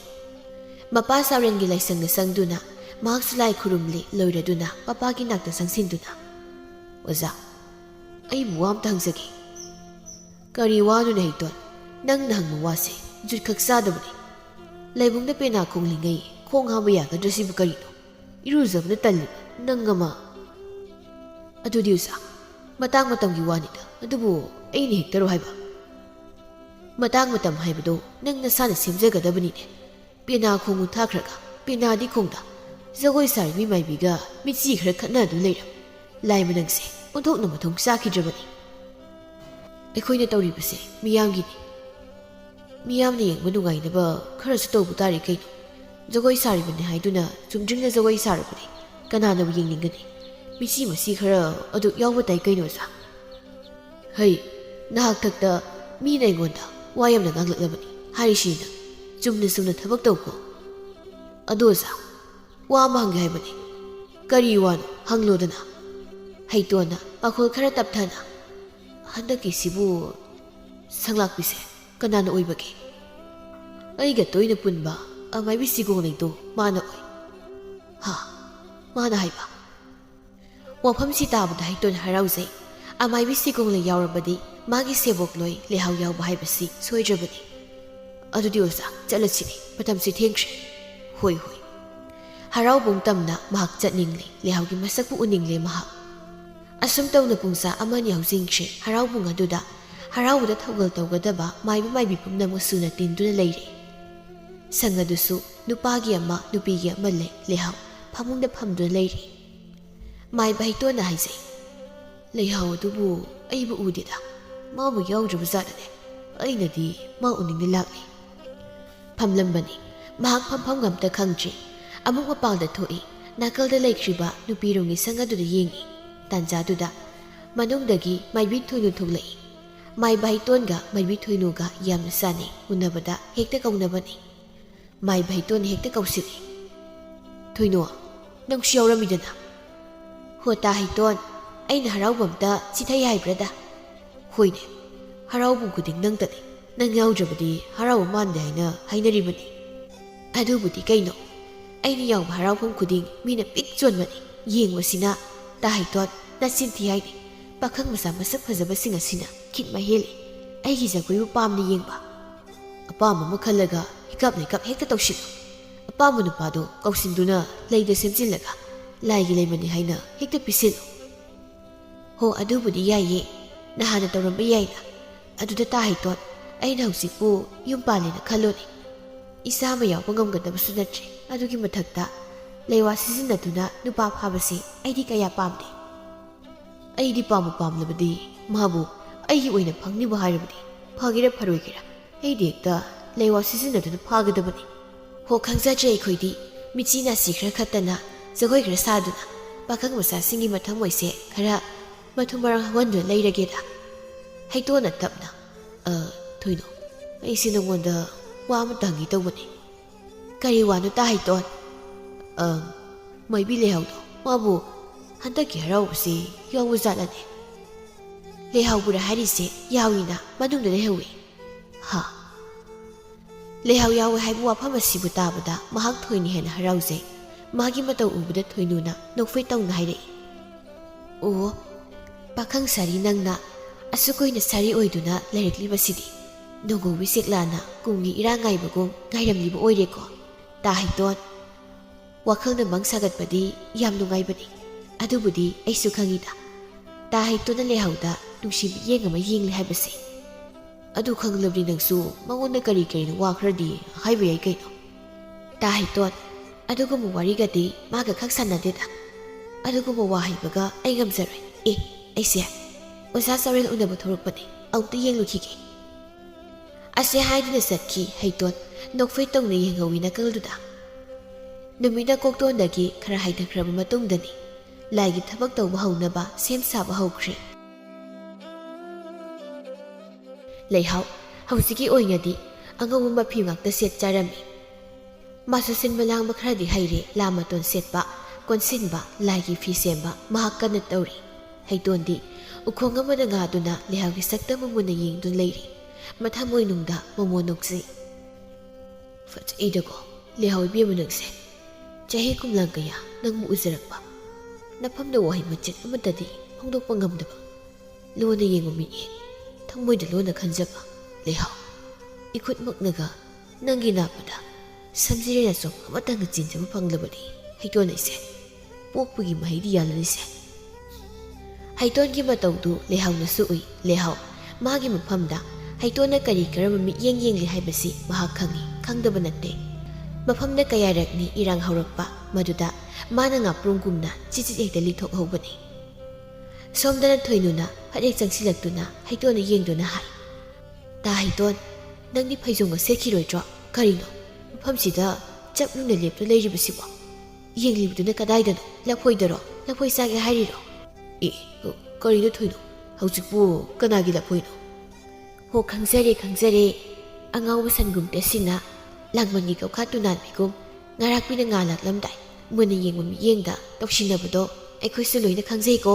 ꯃꯄꯥ ꯆꯥꯎꯔꯦꯜꯒꯤ ꯂꯥꯏꯁꯪꯗ ꯆꯪꯗꯨꯅ ꯃꯍꯥꯛꯁꯨ ꯂꯥꯏ ꯈꯨꯔꯨꯝꯂꯤ꯫ ꯂꯣꯏꯔꯗꯨꯅ ꯃꯄꯥꯒꯤ ꯅꯥꯛꯇ ꯆꯪꯁꯤꯟꯗꯨꯅ, ꯑꯣꯖꯥ ꯑꯩꯕꯨ ꯋꯥ ꯑꯝꯇ ꯍꯪꯖꯒꯦ꯫ ꯀꯔꯤ ꯋꯥꯅꯣꯅꯦ ꯍꯩꯇꯣꯟ? ꯅꯪꯅ ꯍꯪꯕ ꯋꯥꯁꯦ ꯖꯨꯠ ꯈꯛ ꯆꯥꯗꯕꯅꯤ꯫ ꯂꯩꯕꯨꯡꯗ ꯄꯦꯅꯥ ꯈꯣꯡꯂꯤꯉꯩ ꯈꯣꯡ ꯍꯥꯝꯕ ꯌꯥꯒꯗ꯭ꯔꯥ ꯁꯤꯕꯨ ꯀꯔꯤꯅꯣ? ꯏꯔꯨꯖꯕꯅ ꯇꯜꯂꯤꯕ ꯅꯪ ꯑꯃ꯫ ꯑꯗꯨꯗꯤ ꯑꯣꯖꯥ ꯃꯇꯥꯡ ꯃꯇꯝꯒꯤ ꯋꯥꯅꯤꯗ, ꯑꯗꯨꯕꯨ ꯑꯩꯅ ꯍꯦꯛꯇꯔꯣ ꯍꯥꯏꯕ? ꯃꯇꯥꯡ ꯃꯇꯝ ꯍꯥꯏꯕꯗꯣ ꯅꯪ ꯅꯁꯥꯅ ꯁꯦꯝꯖꯒꯗꯕꯅꯤꯅꯦ꯫ ꯄꯦꯅꯥ ꯈꯣꯡꯉꯨ ꯊꯥꯈ꯭ꯔꯒ ꯄꯦꯅꯥꯗꯤ ꯈꯣꯡꯗ ꯖꯒꯣꯏ ꯁꯥꯔꯤꯕꯤ ꯃꯥꯏꯕꯤꯒ ꯃꯤꯠꯆꯤ ꯈꯔ ꯈꯠꯅꯗꯨꯅ ꯂꯩꯔꯝ꯫ ꯂꯥꯏꯃ ꯅꯪꯁꯦ ꯑꯣꯟꯊꯣꯛꯅ ꯃꯊꯣꯡ ꯆꯥꯈꯤꯗ꯭ꯔꯕꯅꯤ꯫ ꯑꯩꯈꯣꯏꯅ ꯇꯧꯔꯤꯕꯁꯦ ꯃꯤꯌꯥꯝꯒꯤꯅꯤ꯫ ꯃꯤꯌꯥꯝꯅ ꯌꯦꯡꯕ ꯅꯨꯡꯉꯥꯏꯅꯕ ꯈꯔꯁꯨ ꯇꯧꯕ ꯇꯥꯔꯦ ꯀꯩꯅꯣ꯫ ꯖꯒꯣꯏ ꯁꯥꯔꯤꯕꯅꯤ ꯍꯥꯏꯗꯨꯅ ꯆꯨꯝꯗ꯭ꯔꯤꯡꯅ ꯖꯒꯣꯏ ꯁꯥꯔꯕꯗꯤ ꯀꯅꯥꯅꯕꯨ ꯌꯦꯡꯅꯤꯡꯒꯅꯤ? ꯃꯤꯆꯤ ꯃꯁꯤ ꯈꯔ ꯑꯗꯨ ꯌꯥꯎꯕ ꯇꯥꯏ ꯀꯩꯅꯣ ꯑꯣꯖꯥ꯫ ꯍꯩ ꯅꯍꯥꯛ ꯊꯛꯇ ꯃꯤꯅ ꯑꯩꯉꯣꯟꯗ ꯋꯥ ꯌꯥꯝꯅ ꯉꯥꯡꯂꯛꯂꯕꯅꯤ ꯍꯥꯏꯔꯤꯁꯤꯅ ꯆꯨꯝꯅ ꯆꯨꯝꯅ ꯊꯕꯛ ꯇꯧꯀꯣ꯫ ꯑꯗꯣ ꯑꯣꯖꯥ ꯋꯥ ꯑꯃ ꯍꯪꯒꯦ ꯍꯥꯏꯕꯅꯤ꯫ ꯀꯔꯤ ꯋꯥꯅꯣ ꯍꯪꯂꯣꯗꯅ꯫ ꯍꯩꯇꯣꯟꯅ ꯄꯥꯈꯣꯜ ꯈꯔ ꯇꯞꯊꯅ, ꯍꯟꯗꯛꯀꯤꯁꯤꯕꯨ ꯁꯪꯂꯥꯛꯄꯤꯁꯦ ꯀꯅꯥꯅ ꯑꯣꯏꯕꯒꯦ? ꯑꯩꯒ ꯇꯣꯏꯅ ꯄꯨꯟꯕ ꯑꯃꯥꯏꯕꯤ ꯁꯤꯒꯣꯡꯂꯩꯗꯣ ꯃꯥꯅ ꯑꯣꯏ꯫ ꯍꯥ ꯃꯥꯅ ꯍꯥꯏꯕ? ꯋꯥꯐꯝꯁꯤ ꯇꯥꯕꯗ ꯍꯩꯇꯣꯟ ꯍꯔꯥꯎꯖꯩ꯫ ꯑꯃꯥꯏꯕꯤ ꯁꯤꯒꯣꯡꯂꯩ ꯌꯥꯎꯔꯕꯗꯤ ꯃꯥꯒꯤ ꯁꯦꯕꯣꯛꯂꯣꯏ ꯂꯩꯍꯥꯎ ꯌꯥꯎꯕ ꯍꯥꯏꯕꯁꯤ ꯁꯣꯏꯗ꯭ꯔꯕꯅꯤ꯫ ꯑꯗꯨꯗꯤ ꯑꯣꯖꯥ ꯆꯠꯂꯁꯤꯅꯦ, ꯃꯇꯝꯁꯤ ꯊꯦꯡꯈ꯭ꯔꯦ꯫ ꯍꯣꯏ ꯍꯣꯏ꯫ ꯍꯔꯥꯎꯕꯨꯡ ꯇꯝꯅ ꯃꯍꯥꯛ ꯆꯠꯅꯤꯡꯂꯤ꯫ ꯂꯩꯍꯥꯎꯒꯤ ꯃꯁꯛꯄꯨ ꯎꯅꯤꯡꯂꯦ ꯃꯍꯥꯛ꯫ ꯑꯁꯨꯝ ꯇꯧꯅ ꯄꯨꯡꯆꯥ ꯑꯃꯅꯤ ꯍꯧꯖꯤꯟꯈ꯭ꯔꯦ꯫ ꯍꯔꯥꯎꯕꯨꯡ ꯑꯗꯨꯗ ꯍꯔꯥꯎꯕꯗ ꯊꯧꯒꯜ ꯇꯧꯒꯗꯕ ꯃꯥꯏꯕ ꯃꯥꯏꯕꯤ ꯄꯨꯝꯅꯃꯛ ꯁꯨꯅ ꯇꯤꯟꯗꯨꯅ ꯂꯩꯔꯦ꯫ ꯁꯪ ꯑꯗꯨꯁꯨ ꯅꯨꯄꯥꯒꯤ ꯑꯃ ꯅꯨꯄꯤꯒꯤ ꯑꯃ ꯂꯩ꯫ ꯂꯩꯍꯥꯎ ꯐꯃꯨꯡꯗ ꯐꯝꯗꯨꯅ ꯂꯩꯔꯤ꯫ ꯃꯥꯏꯕ ꯍꯩꯇꯣꯟꯅ ꯍꯥꯏꯖꯩ, ꯂꯩꯍꯥꯎ ꯑꯗꯨꯕꯨ ꯑꯩꯕꯨ ꯎꯗꯦꯗ ꯃꯥꯕꯨ ꯌꯥꯎꯗ꯭ꯔꯕ ꯖꯥꯠꯂꯅꯦ ꯑꯩꯅꯗꯤ ꯃꯥ ꯎꯅꯤꯡꯅ ꯂꯥꯛꯂꯤ ꯐꯝꯂꯝꯕꯅꯤ ꯃꯍꯥꯛ ꯐꯝꯐꯝ ꯑꯝꯇ ꯈꯪꯗ꯭ꯔꯤ ꯑꯃꯨꯛ ꯃꯄꯥꯟꯗ ꯊꯣꯛꯏ ꯅꯥꯀꯜꯗ ꯂꯩꯈ꯭ꯔꯤꯕ ꯅꯨꯄꯤꯔꯣꯝꯒꯤ ꯁꯪ ꯑꯗꯨꯗ ꯌꯦꯡꯏ ꯇꯥꯟꯖꯥꯗꯨꯗ ꯃꯅꯨꯡꯗꯒꯤ ꯃꯥꯏꯕꯤ ꯊꯣꯏꯅꯨ ꯊꯣꯛꯂꯛꯏ ꯃꯥꯏꯕ ꯍꯩꯇꯣꯟꯒ ꯃꯥꯏꯕꯤ ꯊꯣꯏꯅꯨꯒ ꯌꯥꯝꯅ ꯆꯥꯟꯅꯩ ꯎꯅꯕꯗ ꯍꯦꯛꯇ ꯀꯧꯅꯕꯅꯤ ꯃꯥꯏꯕ ꯍꯩꯇꯣꯟꯅ ꯍꯦꯛꯇ ꯀꯧꯁꯤꯜꯂꯤ ꯊꯣꯏꯅꯨ ꯅꯪꯁꯨ ꯌꯥꯎꯔꯝꯃꯤꯗꯅ ꯍꯣꯇꯥ ꯍꯩꯇꯣꯟ ꯑꯩꯅ ꯍꯔꯥꯎꯕ ꯑꯝꯇ ꯆꯤꯊꯩ ꯍꯥꯏꯕ꯭ꯔꯗ ꯍꯣꯏꯅꯦ ꯍꯔꯥꯎꯕ ꯈꯨꯗꯤꯡ ꯅꯪꯇꯅꯤ ꯅꯪ ꯌꯥꯎꯗ꯭ꯔꯕꯗꯤ ꯍꯔꯥꯎꯕ ꯃꯥꯟꯗꯦ ꯍꯥꯏꯅ ꯍꯥꯏꯅꯔꯤꯕꯅꯤ ꯑꯗꯨꯕꯨꯗꯤ ꯀꯩꯅꯣ ꯑꯩꯅ ꯌꯥꯎꯕ ꯍꯔꯥꯎꯐꯝ ꯈꯨꯗꯤꯡ ꯃꯤꯅ ꯄꯤꯛ ꯆꯣꯟꯕꯅꯤ ꯌꯦꯡꯕꯁꯤꯅ ꯇꯥ ꯍꯩꯇꯣꯟ ꯅꯆꯤꯟꯊꯤ ꯍꯥꯏꯅꯤ ꯄꯥꯈꯪ ꯃꯆꯥ ꯃꯁꯛ ꯐꯖꯕꯁꯤꯡ ꯑꯁꯤꯅ ꯈꯤꯠꯃ ꯍꯦꯜꯂꯤ ꯑꯩꯒꯤ ꯖꯒꯣꯏꯕꯨ ꯄꯥꯝꯅ ꯌꯦꯡꯕ ꯑꯄꯥꯝꯕ ꯑꯃ ꯈꯜꯂꯒ ꯍꯤꯀꯞ ꯂꯩꯀꯞ ꯍꯦꯛꯇ ꯇꯧꯁꯤꯜꯂꯨ ꯑꯄꯥꯝꯕ ꯅꯨꯄꯥꯗꯣ ꯀꯧꯁꯤꯟꯗꯨꯅ ꯂꯩꯗ ꯁꯦꯝꯖꯤꯜꯂꯒ ꯂꯥꯏꯒꯤ ꯂꯩꯃꯅꯤ ꯍꯥꯏꯅ ꯍꯦꯛꯇ ꯄꯤꯁꯤꯜꯂꯨ ꯍꯣ ꯑꯗꯨꯕꯨꯗꯤ ꯌꯥꯏꯌꯦ ꯅꯍꯥꯟꯅ ꯇꯧꯔꯝꯕ ꯌꯥꯏꯅ ꯑꯗꯨꯗ ꯇꯥ ꯍꯩꯇꯣꯟ ꯑꯩꯅ ꯍꯧꯖꯤꯛꯄꯨ ꯌꯨꯝ ꯄꯥꯜꯂꯦꯅ ꯈꯜꯂꯣꯅꯤ ꯏꯆꯥ ꯑꯃ ꯌꯥꯎꯕ ꯉꯝꯒꯗꯕꯁꯨ ꯅꯠꯇ꯭ꯔꯦ ꯑꯗꯨꯒꯤ ꯃꯊꯛꯇ ꯂꯩꯋꯥ ꯁꯤꯖꯤꯟꯅꯗꯨꯅ ꯅꯨꯄꯥ ꯐꯥꯕꯁꯤ ꯑꯩꯗꯤ ꯀꯌꯥ ꯄꯥꯝꯗꯦ ꯑꯩꯗꯤ ꯄꯥꯝꯕꯨ ꯄꯥꯝꯂꯕꯗꯤ ꯃꯥꯕꯨ ꯑꯩꯒꯤ ꯑꯣꯏꯅ ꯐꯪꯅꯤꯕ ꯍꯥꯏꯔꯕꯗꯤ ꯐꯒꯦꯔꯥ ꯐꯔꯣꯏꯒꯦꯔꯥ ꯑꯩꯗꯤ ꯍꯦꯛꯇ ꯂꯩꯋꯥ ꯁꯤꯖꯤꯟꯅꯗꯨꯅ ꯐꯥꯒꯗꯕꯅꯤ ꯍꯣ ꯈꯪꯖꯗ꯭ꯔꯦ ꯑꯩꯈꯣꯏꯗꯤ ꯃꯤꯆꯤ ꯅꯥꯁꯤ ꯈꯔ ꯈꯠꯇꯅ ꯖꯒꯣꯏ ꯈꯔ ꯁꯥꯗꯨꯅ ꯄꯥꯈꯪ ꯃꯆꯥꯁꯤꯡꯒꯤ ꯃꯊꯃꯣꯏꯁꯦ ꯈꯔ ꯃꯊꯨꯝ ꯃꯔꯥꯡ ꯍꯧꯍꯟꯗꯨꯅ ꯂꯩꯔꯒꯦꯗ ꯍꯩꯇꯣꯟꯅ ꯇꯞꯅ ꯊꯣꯏꯅꯨ ꯑꯩꯁꯦ ꯅꯉꯣꯟꯗ ꯋꯥ ꯑꯃꯇ ꯍꯪꯒꯦ ꯇꯧꯕꯅꯤ ꯀꯔꯤ ꯋꯥꯅꯣ ꯇꯥ ꯍꯩꯇꯣꯟ ꯃꯥꯏꯕꯤ ꯂꯩꯍꯥꯎꯗꯣ ꯃꯥꯕꯨ ꯍꯟꯗꯛꯀꯤ ꯍꯔꯥꯎꯕꯁꯤ ꯌꯥꯎꯕ ꯖꯥꯠꯂꯅꯦ ꯂꯩꯍꯥꯎꯕꯨꯔ ꯍꯥꯏꯔꯤꯁꯦ ꯌꯥꯎꯏꯅ ꯃꯅꯨꯡꯗ ꯂꯩꯍꯧꯏ ꯍꯥ ꯂꯩꯍꯥꯎ ꯌꯥꯎꯋꯦ ꯍꯥꯏꯕ ꯋꯥꯐꯝ ꯑꯁꯤꯕꯨ ꯇꯥꯕꯗ ꯃꯍꯥꯛ ꯊꯣꯏꯅ ꯍꯦꯟꯅ ꯍꯔꯥꯎꯖꯩ ꯃꯥꯒꯤ ꯃꯇꯧ ꯎꯕꯗ ꯊꯣꯏꯅꯨꯅ ꯅꯣꯛꯐꯦꯠ ꯇꯧꯅ ꯍꯥꯏꯔꯛꯏ ꯑꯣ ꯄꯥꯈꯪ ꯁꯥꯔꯤ ꯅꯪꯅ ꯑꯁꯨꯛ ꯀꯨꯏꯅ ꯁꯥꯔꯤ ꯑꯣꯏꯗꯨꯅ ꯂꯩꯔꯛꯂꯤꯕꯁꯤꯗꯤ ꯅꯣꯡꯒꯧꯕꯤ ꯁꯦꯛꯂꯥꯅ ꯀꯨꯝꯒꯤ ꯏꯔꯥꯡ ꯉꯥꯏꯕꯒꯨꯝ ꯉꯥꯏꯔꯝꯂꯤꯕ ꯑꯣꯏꯔꯦꯀꯣ ꯇꯥ ꯍꯩꯇꯣꯟ ꯋꯥꯈꯜꯅ ꯃꯪ ꯁꯥꯒꯠꯄꯗꯤ ꯌꯥꯝ ꯅꯨꯡꯉꯥꯏꯕꯅꯤ ꯑꯗꯨꯕꯨꯗꯤ ꯑꯩꯁꯨ ꯈꯪꯏꯗ ꯇꯥ ꯍꯩꯇꯣꯟꯅ ꯂꯩꯍꯥꯎꯗ ꯅꯨꯡꯁꯤ ꯃꯤꯠꯌꯦꯡ ꯑꯃ ꯌꯦꯡꯂꯤ ꯍꯥꯏꯕꯁꯤ ꯑꯗꯨ ꯈꯪꯂꯕꯗꯤ ꯅꯪꯁꯨ ꯃꯉꯣꯟꯗ ꯀꯔꯤ ꯀꯔꯤꯅꯣ ꯋꯥ ꯈꯔꯗꯤ ꯍꯥꯏꯕ ꯌꯥꯏ ꯀꯩꯅꯣ ꯇꯥ ꯍꯩꯇꯣꯟ ꯑꯗꯨꯒꯨꯝꯕ ꯋꯥꯔꯤꯒꯗꯤ ꯃꯥꯒ ꯈꯛ ꯁꯥꯟꯅꯗꯦꯗ ꯑꯗꯨꯒꯨꯝꯕ ꯋꯥ ꯍꯩꯕꯒ ꯑꯩ ꯉꯝꯖꯔꯣꯏ ꯑꯩꯁꯦ ꯑꯣꯖꯥ ꯆꯥꯎꯔꯦꯜ ꯎꯅꯕ ꯊꯣꯔꯛꯄꯅꯤ ꯑꯃꯨꯛꯇ ꯌꯦꯡꯂꯨꯈꯤꯒꯦ ꯑꯁꯦ ꯍꯥꯏꯗꯨꯅ ꯆꯠꯈꯤ ꯍꯩꯇꯣꯟ ꯅꯣꯛꯐꯦꯠ ꯇꯧꯅ ꯌꯦꯡꯍꯧꯋꯤ ꯅꯥꯀꯜꯗꯨꯗ ꯅꯨꯃꯤꯠꯅ ꯀꯣꯛꯇꯣꯟꯗꯒꯤ ꯈꯔ ꯍꯥꯏꯊꯈ꯭ꯔꯕ ꯃꯇꯨꯡꯗꯅꯤ ꯂꯥꯏꯒꯤ ꯊꯕꯛ ꯇꯧꯕ ꯍꯧꯅꯕ ꯁꯦꯝ ꯁꯥꯕ ꯍꯧꯈ꯭ꯔꯦ ꯂꯩꯍꯥꯎ ꯍꯧꯖꯤꯛꯀꯤ ꯑꯣꯏꯅꯗꯤ ꯑꯉꯧꯕ ꯃꯐꯤ ꯉꯥꯛꯇ ꯁꯦꯠ ꯆꯥꯔꯝꯃꯤ ꯃꯥꯁꯨ ꯁꯤꯟꯕ ꯂꯥꯡꯕ ꯈꯔꯗꯤ ꯍꯩꯔꯦ ꯂꯥ ꯃꯇꯣꯟ ꯁꯦꯠꯄ ꯀꯣꯟꯁꯤꯟꯕ ꯂꯥꯏꯒꯤ ꯐꯤ ꯁꯦꯝꯕ ꯃꯍꯥꯛ ꯀꯟꯅ ꯇꯧꯔꯤ ꯍꯩꯇꯣꯟꯗꯤ ꯎꯈꯣꯡ ꯑꯃꯗ ꯉꯥꯗꯨꯅ ꯂꯩꯍꯥꯎꯒꯤ ꯁꯛꯇꯝ ꯃꯨꯟꯅ ꯌꯦꯡꯗꯨꯅ ꯂꯩꯔꯤ ꯃꯊꯃꯣꯏꯅꯨꯡꯗ ꯃꯣꯃꯣ ꯅꯣꯛꯆꯩ ꯐꯖꯩꯗꯀꯣ ꯂꯩꯍꯥꯎ ꯏꯕꯦꯝꯃ ꯅꯪꯁꯦ ꯆꯍꯤ ꯀꯨꯝꯂꯥꯡ ꯀꯌꯥ ꯅꯪꯕꯨ ꯎꯖꯔꯛꯄ ꯅꯐꯝꯗ ꯋꯥꯍꯩ ꯃꯆꯦꯠ ꯑꯃꯠꯇꯗꯤ ꯐꯣꯡꯗꯣꯛꯄ ꯉꯝꯗꯕ ꯂꯣꯟꯅ ꯌꯦꯡꯕ ꯃꯤꯠꯌꯦꯡ ꯊꯃꯣꯏꯗ ꯂꯣꯟꯅ ꯈꯟꯖꯕ ꯂꯩꯍꯥꯎ ꯏꯈꯨꯠꯃꯛꯅꯒ ꯅꯪꯒꯤ ꯅꯥꯄꯗ ꯁꯝꯖꯤꯔꯩꯅ ꯆꯣꯡ ꯑꯃꯇꯪꯒ ꯆꯤꯟꯖꯕ ꯐꯪꯂꯕꯗꯤ ꯍꯩꯇꯣꯟ ꯑꯩꯁꯦ ꯄꯣꯛꯄꯒꯤ ꯃꯍꯩꯗꯤ ꯌꯥꯜꯂꯅꯤꯁꯦ ꯍꯩꯇꯣꯟꯒꯤ ꯃꯇꯧꯗꯨ ꯂꯩꯍꯥꯎꯅꯁꯨ ꯎꯏ ꯂꯩꯍꯥꯎ ꯃꯥꯒꯤ ꯃꯐꯝꯗ ꯍꯩꯇꯣꯟꯅ ꯀꯔꯤ ꯀꯔꯝꯕ ꯃꯤꯠꯌꯦꯡ ꯌꯦꯡꯂꯤ ꯍꯥꯏꯕꯁꯤ ꯃꯍꯥꯛ ꯈꯪꯏ ꯈꯪꯗꯕ ꯅꯠꯇꯦ ꯃꯐꯝꯗ ꯀꯌꯥꯔꯛꯅꯤ ꯏꯔꯥꯡ ꯍꯧꯔꯛꯄ ꯃꯗꯨꯗ ꯃꯥꯅ ꯉꯥꯄ꯭ꯔꯨꯝꯒꯨꯝꯅ ꯆꯤꯆꯤꯠ ꯍꯦꯛꯇ ꯂꯤꯊꯣꯛꯍꯧꯕꯅꯤ ꯁꯣꯝꯗꯅ ꯊꯣꯏꯅꯨꯅ ꯐꯠꯍꯦꯛ ꯆꯪꯁꯤꯜꯂꯛꯇꯨꯅ ꯍꯩꯇꯣꯟꯅ ꯌꯦꯡꯗꯨꯅ ꯍꯥꯏ ꯇꯥ ꯍꯩꯇꯣꯟ ꯅꯪꯗꯤ ꯐꯩꯖꯣꯝꯒ ꯁꯦꯠꯈꯤꯔꯣꯏꯗ꯭ꯔꯣ ꯀꯔꯤꯅꯣ ꯃꯐꯝꯁꯤꯗ ꯆꯞ ꯌꯨꯡꯅ ꯂꯦꯞꯇꯨꯅ ꯂꯩꯔꯤꯕꯁꯤꯕꯣ ꯌꯦꯡꯂꯤꯕꯗꯨꯅ ꯀꯗꯥꯏꯗꯅꯣ ꯂꯐꯣꯏꯗꯔꯣ ꯂꯐꯣꯏ ꯆꯥꯒꯦ ꯍꯥꯏꯔꯤꯔꯣ ꯀꯔꯤꯅꯣ ꯊꯣꯏꯅꯣ ꯍꯧꯖꯤꯛꯄꯨ ꯀꯅꯥꯒꯤ ꯂꯐꯣꯏꯅꯣ ꯍꯣ ꯈꯪꯖꯔꯦ ꯑꯉꯥꯎꯕ ꯁꯟꯒꯨꯝꯇꯁꯤꯅ ꯂꯥꯡꯕꯟꯒꯤ ꯀꯧꯈꯥ ꯇꯨꯅꯥꯟꯕꯤꯒꯨꯝ ꯉꯔꯥꯛꯄꯤꯅ ꯉꯥꯜꯂꯛꯂꯝꯗꯥꯏ ꯃꯨꯟꯅ ꯌꯦꯡꯕ ꯃꯤꯠꯌꯦꯡꯗ ꯇꯧꯁꯤꯟꯅꯕꯗꯣ ꯑꯩꯈꯣꯏꯁꯨ ꯂꯣꯏꯅ ꯈꯪꯖꯩꯀꯣ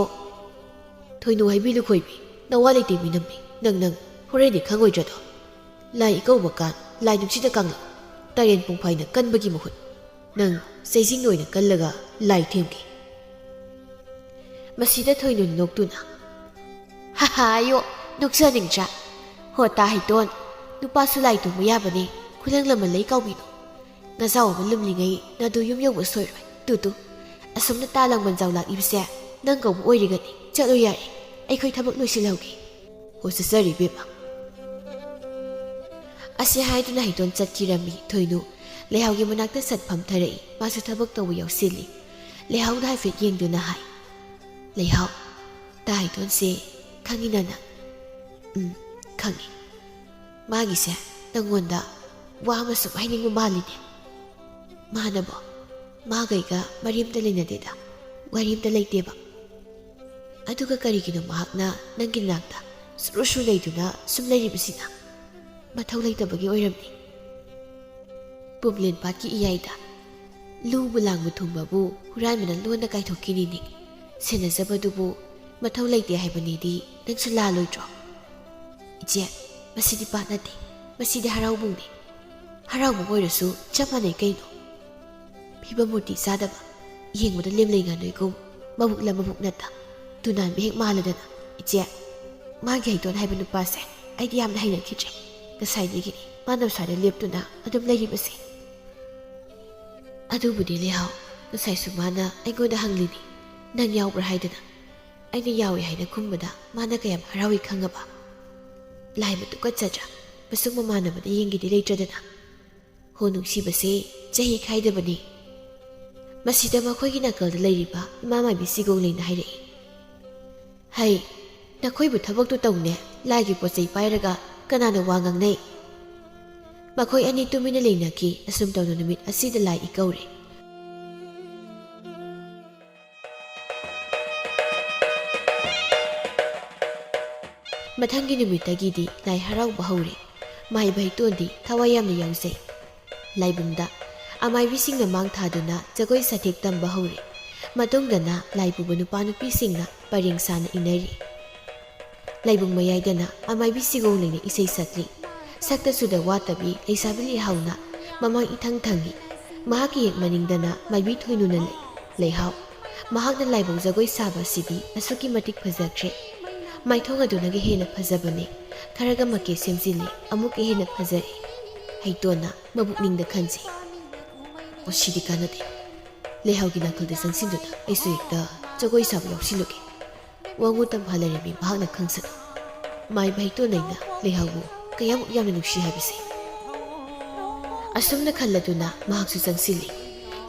ꯊꯣꯏꯅꯨ ꯍꯥꯏꯕꯤ ꯂꯨꯈꯣꯏꯕꯤ ꯅꯋꯥ ꯂꯩꯇꯦ ꯃꯤꯅꯝꯃꯤ ꯅꯪ ꯍꯣꯔꯦꯟꯗꯤ ꯈꯪꯉꯣꯏꯗ꯭ꯔꯗꯣ ꯂꯥꯏ ꯏꯀꯧꯕ ꯀꯥꯟ ꯂꯥꯏ ꯅꯨꯡꯁꯤꯗ ꯀꯥꯡꯂꯛ ꯇꯔꯦꯟ ꯄꯨꯡꯐꯥꯏꯅ ꯀꯟꯕꯒꯤ ꯃꯍꯨꯠ ꯅꯪ ꯆꯩꯖꯤꯡ ꯑꯣꯏꯅ ꯀꯜꯂꯒ ꯂꯥꯏ ꯊꯦꯝꯒꯦ ꯃꯁꯤꯗ ꯊꯣꯏꯅꯨ ꯅꯣꯛꯇꯨꯅ ꯍꯥꯌꯣ ꯅꯣꯛꯆꯅꯤꯡꯗ꯭ꯔꯥ ꯍꯣ ꯇꯥ ꯍꯩꯇꯣꯟ ꯅꯨꯄꯥꯁꯨ ꯂꯥꯏ ꯇꯣꯡꯕ ꯌꯥꯕꯅꯤ ꯈꯨꯂꯪ ꯂꯃꯟ ꯂꯩ ꯀꯥꯎꯕꯤꯅꯣ ꯅꯖꯥꯎ ꯑꯃ ꯂꯨꯝꯂꯤꯉꯩ ꯅꯗꯨ ꯌꯨꯝ ꯌꯧꯕ ꯁꯣꯏꯔꯣꯏ ꯇꯨ ꯑꯁꯣꯝꯅ ꯇꯥ ꯂꯥꯡꯕꯟꯖꯥꯎ ꯂꯥꯛꯂꯤꯕꯁꯦ ꯅꯪ ꯀꯧꯕ ꯑꯣꯏꯔꯒꯅꯤ ꯆꯠꯂꯣ ꯌꯥꯔꯦ ꯑꯩꯈꯣꯏ ꯊꯕꯛ ꯂꯣꯏꯁꯤꯜꯍꯧꯒꯦ ꯍꯣ ꯆꯠꯆꯔꯤ ꯕꯦꯝꯃ ꯑꯁꯤ ꯍꯥꯏꯗꯨꯅ ꯍꯩꯇꯣꯟ ꯆꯠꯈꯤꯔꯝꯃꯤ ꯊꯣꯏꯅꯨ ꯂꯩꯍꯥꯎꯒꯤ ꯃꯅꯥꯛꯇ ꯁꯠ ꯐꯝꯊꯔꯛꯏ ꯃꯥꯁꯨ ꯊꯕꯛ ꯇꯧꯕ ꯌꯥꯎꯁꯤꯜꯂꯤ ꯂꯩꯍꯥꯎꯗ ꯍꯥꯏꯐꯦꯠ ꯌꯦꯡꯗꯨꯅ ꯍꯥꯏ ꯂꯩꯍꯥꯎ ꯇꯥ ꯍꯩꯇꯣꯟꯁꯦ ꯈꯪꯉꯤꯅ ꯅꯪ? ꯈꯪꯉꯤ. ꯃꯥꯒꯤꯁꯦ ꯅꯪꯉꯣꯟꯗ ꯋꯥ ꯑꯃ ꯁꯨꯝ ꯍꯥꯏꯅꯤꯡꯕ ꯃꯥꯜꯂꯤꯅꯦ. ꯃꯥꯅꯕꯣ ꯃꯥꯒꯩꯒ ꯃꯔꯤ ꯑꯝꯇ ꯂꯩꯅꯗꯦꯗ, ꯋꯥꯔꯤ ꯑꯝꯇ ꯂꯩꯇꯦꯕ. ꯑꯗꯨꯒ ꯀꯔꯤꯒꯤꯅꯣ ꯃꯍꯥꯛꯅ ꯅꯪꯒꯤ ꯅꯥꯛꯇ ꯁꯨꯔꯨ ꯂꯩꯗꯨꯅ ꯁꯨꯝ ꯂꯩꯔꯤꯕꯁꯤꯅ? ꯃꯊꯧ ꯂꯩꯇꯕꯒꯤ ꯑꯣꯏꯔꯝꯅꯤ. ꯄꯨꯝꯂꯦꯟ ꯄꯥꯠꯀꯤ ꯏꯌꯥꯏꯗ ꯂꯨꯕ ꯂꯥꯡꯕ ꯊꯨꯡꯕꯕꯨ ꯍꯨꯔꯥꯟꯕꯅ ꯂꯣꯟꯅ ꯀꯥꯏꯊꯣꯛꯈꯤꯅꯤꯅꯦ. ꯁꯦꯟꯅꯖꯕꯗꯨꯕꯨ ꯃꯊꯧ ꯂꯩꯇꯦ ꯍꯥꯏꯕꯅꯤꯗꯤ ꯅꯪꯁꯨ ꯂꯥꯜꯂꯣꯏꯗ꯭ꯔꯣ? ꯏꯆꯦ, ꯃꯁꯤꯗꯤ ꯄꯥꯠ ꯅꯠꯇꯦ, ꯃꯁꯤꯗꯤ ꯍꯔꯥꯎꯕꯨꯡꯅꯤ. ꯍꯔꯥꯎꯕꯨꯡ ꯑꯣꯏꯔꯁꯨ ꯆꯞ ꯃꯥꯟꯅꯩ ꯀꯩꯅꯣ. ꯐꯤꯕꯝ ꯃꯨꯔꯇꯤ ꯆꯥꯗꯕ, ꯌꯦꯡꯕꯗ ꯂꯦꯝꯂꯩ ꯉꯥꯟꯅꯣꯏꯒꯨꯝ, ꯃꯕꯨꯛꯂ ꯃꯕꯨꯛ ꯅꯠꯇ ꯇꯨꯅꯥꯟꯕ ꯍꯦꯛ ꯃꯥꯜꯂꯗꯅ. ꯏꯆꯦ, ꯃꯥꯒꯤ ꯍꯩꯇꯣꯟ ꯍꯥꯏꯕ ꯅꯨꯄꯥꯁꯦ ꯑꯩꯗꯤ ꯌꯥꯝꯅ ꯍꯩꯅꯈꯤꯗ꯭ꯔꯦ. ꯉꯁꯥꯏꯗꯒꯤꯅꯤ ꯃꯥꯅ ꯁ꯭ꯋꯥꯏꯗ ꯂꯦꯞꯇꯨꯅ ꯑꯗꯨꯝ ꯂꯩꯔꯤꯕꯁꯦ. ꯑꯗꯨꯕꯨꯗꯤ ꯂꯩꯍꯥꯎ, ꯉꯁꯥꯏꯁꯨ ꯃꯥꯅ ꯑꯩꯉꯣꯟꯗ ꯍꯪꯂꯤꯅꯤ, ꯅꯪ ꯌꯥꯎꯕ꯭ꯔꯥ ꯍꯥꯏꯗꯅ. ꯑꯩꯅ ꯌꯥꯎꯏ ꯍꯥꯏꯅ ꯈꯨꯝꯕꯗ ꯃꯥꯅ ꯀꯌꯥꯝ ꯍꯔꯥꯎꯏ ꯈꯪꯉꯕ? ꯂꯥꯏꯕ ꯇꯨꯀꯠꯆꯗ꯭ꯔꯥ, ꯃꯁꯨꯡ ꯃꯃꯥꯟꯅꯕꯗ ꯌꯦꯡꯒꯦꯗꯤ ꯂꯩꯇ꯭ꯔꯗꯅ. ꯍꯣ ꯅꯨꯡꯁꯤꯕꯁꯦ ꯆꯍꯤ ꯈꯥꯏꯗꯕꯅꯤ. ꯃꯁꯤꯗ ꯃꯈꯣꯏꯒꯤ ꯅꯥꯀꯜꯗ ꯂꯩꯔꯤꯕ ꯏꯃꯥ ꯃꯥꯏꯕꯤ ꯁꯤꯒꯧꯂꯩꯅ ꯍꯥꯏꯔꯛꯏ. ꯍꯩ, ꯅꯈꯣꯏꯕꯨ ꯊꯕꯛꯇꯨ ꯇꯧꯅꯦ, ꯂꯥꯏꯒꯤ ꯄꯣꯠꯆꯩ ꯄꯥꯏꯔꯒ ꯀꯅꯥꯅ ꯋꯥ ꯉꯥꯡꯅꯩ? ꯃꯈꯣꯏ ꯑꯅꯤ ꯇꯨꯃꯤꯟꯅ ꯂꯩꯅꯈꯤ. ꯑꯁꯨꯝ ꯇꯧꯅ ꯅꯨꯃꯤꯠ ꯑꯁꯤꯗ ꯂꯥꯏ ꯏꯀꯧꯔꯦ. ꯃꯊꯪꯒꯤ ꯅꯨꯃꯤꯠꯇꯒꯤꯗꯤ ꯂꯥꯏ ꯍꯔꯥꯎꯕ ꯍꯧꯔꯦ. ꯃꯥꯏꯕ ꯍꯩꯇꯣꯟꯗꯤ ꯊꯋꯥꯏ ꯌꯥꯝꯅ ꯌꯥꯎꯖꯩ. ꯂꯥꯏꯕꯨꯡꯗ ꯑꯃꯥꯏꯕꯤꯁꯤꯡꯅ ꯃꯥꯡ ꯊꯥꯗꯨꯅ ꯖꯒꯣꯏ ꯁꯥꯊꯦꯛ ꯇꯝꯕ ꯍꯧꯔꯦ. ꯃꯇꯨꯡꯗꯅ ꯂꯥꯏ ꯄꯨꯕ ꯅꯨꯄꯥ ꯅꯨꯄꯤꯁꯤꯡꯅ ꯄꯔꯦꯡ ꯁꯥꯅ ꯏꯟꯅꯔꯤ. ꯂꯥꯏꯕꯨꯡ ꯃꯌꯥꯏꯗꯅ ꯑꯃꯥꯏꯕꯤ ꯁꯤꯒꯧꯂꯩꯅ ꯏꯁꯩ ꯁꯛꯂꯤ. ꯁꯛꯇꯁꯨꯗ ꯋꯥꯠꯇꯕꯤ ꯂꯩꯁꯥꯕꯤ ꯂꯩꯍꯥꯎꯅ ꯃꯃꯥꯡ ꯏꯊꯪ ꯊꯪꯉꯤ. ꯃꯍꯥꯛꯀꯤ ꯍꯦꯛ ꯃꯅꯤꯡꯗꯅ ꯃꯥꯏꯕꯤ ꯊꯣꯏꯅꯨꯅ ꯂꯩ. ꯂꯩꯍꯥꯎ, ꯃꯍꯥꯛꯅ ꯂꯥꯏꯕꯨꯡ ꯖꯒꯣꯏ ꯁꯥꯕ ꯑꯁꯤꯗꯤ ꯑꯁꯨꯛꯀꯤ ꯃꯇꯤꯛ ꯐꯖꯈ꯭ꯔꯦ. ꯃꯥꯏꯊꯣꯡ ꯑꯗꯨꯅꯒ ꯍꯦꯟꯅ ꯐꯖꯕꯅꯦ. ꯈꯔꯒ ꯃꯀꯦ ꯁꯦꯝꯖꯤꯜꯂꯤ, ꯑꯃꯨꯛꯀ ꯍꯦꯟꯅ ꯐꯖꯔꯦ. ꯍꯩꯇꯣꯟꯅ ꯃꯕꯨꯛꯅꯤꯡꯗ ꯈꯟꯖꯩ. ꯑꯣ, ꯁꯤꯗꯤ ꯀꯥꯟꯅꯗꯦ. ꯂꯩꯍꯥꯎꯒꯤ ꯅꯥꯀꯜꯗ ꯆꯪꯁꯤꯟꯗꯨꯅ ꯑꯩꯁꯨ ꯍꯦꯛꯇ ꯖꯒꯣꯏ ꯁꯥꯕ ꯌꯥꯎꯁꯤꯜꯂꯨꯒꯦ. ꯋꯥꯉꯨ ꯇꯝꯐꯥ ꯂꯩꯔꯝꯃꯤ ꯃꯍꯥꯛꯅ ꯈꯪꯁꯅꯨ. ꯃꯥꯏꯕ ꯍꯩꯇꯣꯟꯅꯩꯅ ꯂꯩꯍꯥꯎꯕꯨ ꯀꯌꯥꯃꯨꯛ ꯌꯥꯝꯅ ꯅꯨꯡꯁꯤ ꯍꯥꯏꯕꯁꯦ. ꯑꯁꯨꯝꯅ ꯈꯜꯂꯗꯨꯅ ꯃꯍꯥꯛꯁꯨ ꯆꯪꯁꯤꯜꯂꯤ.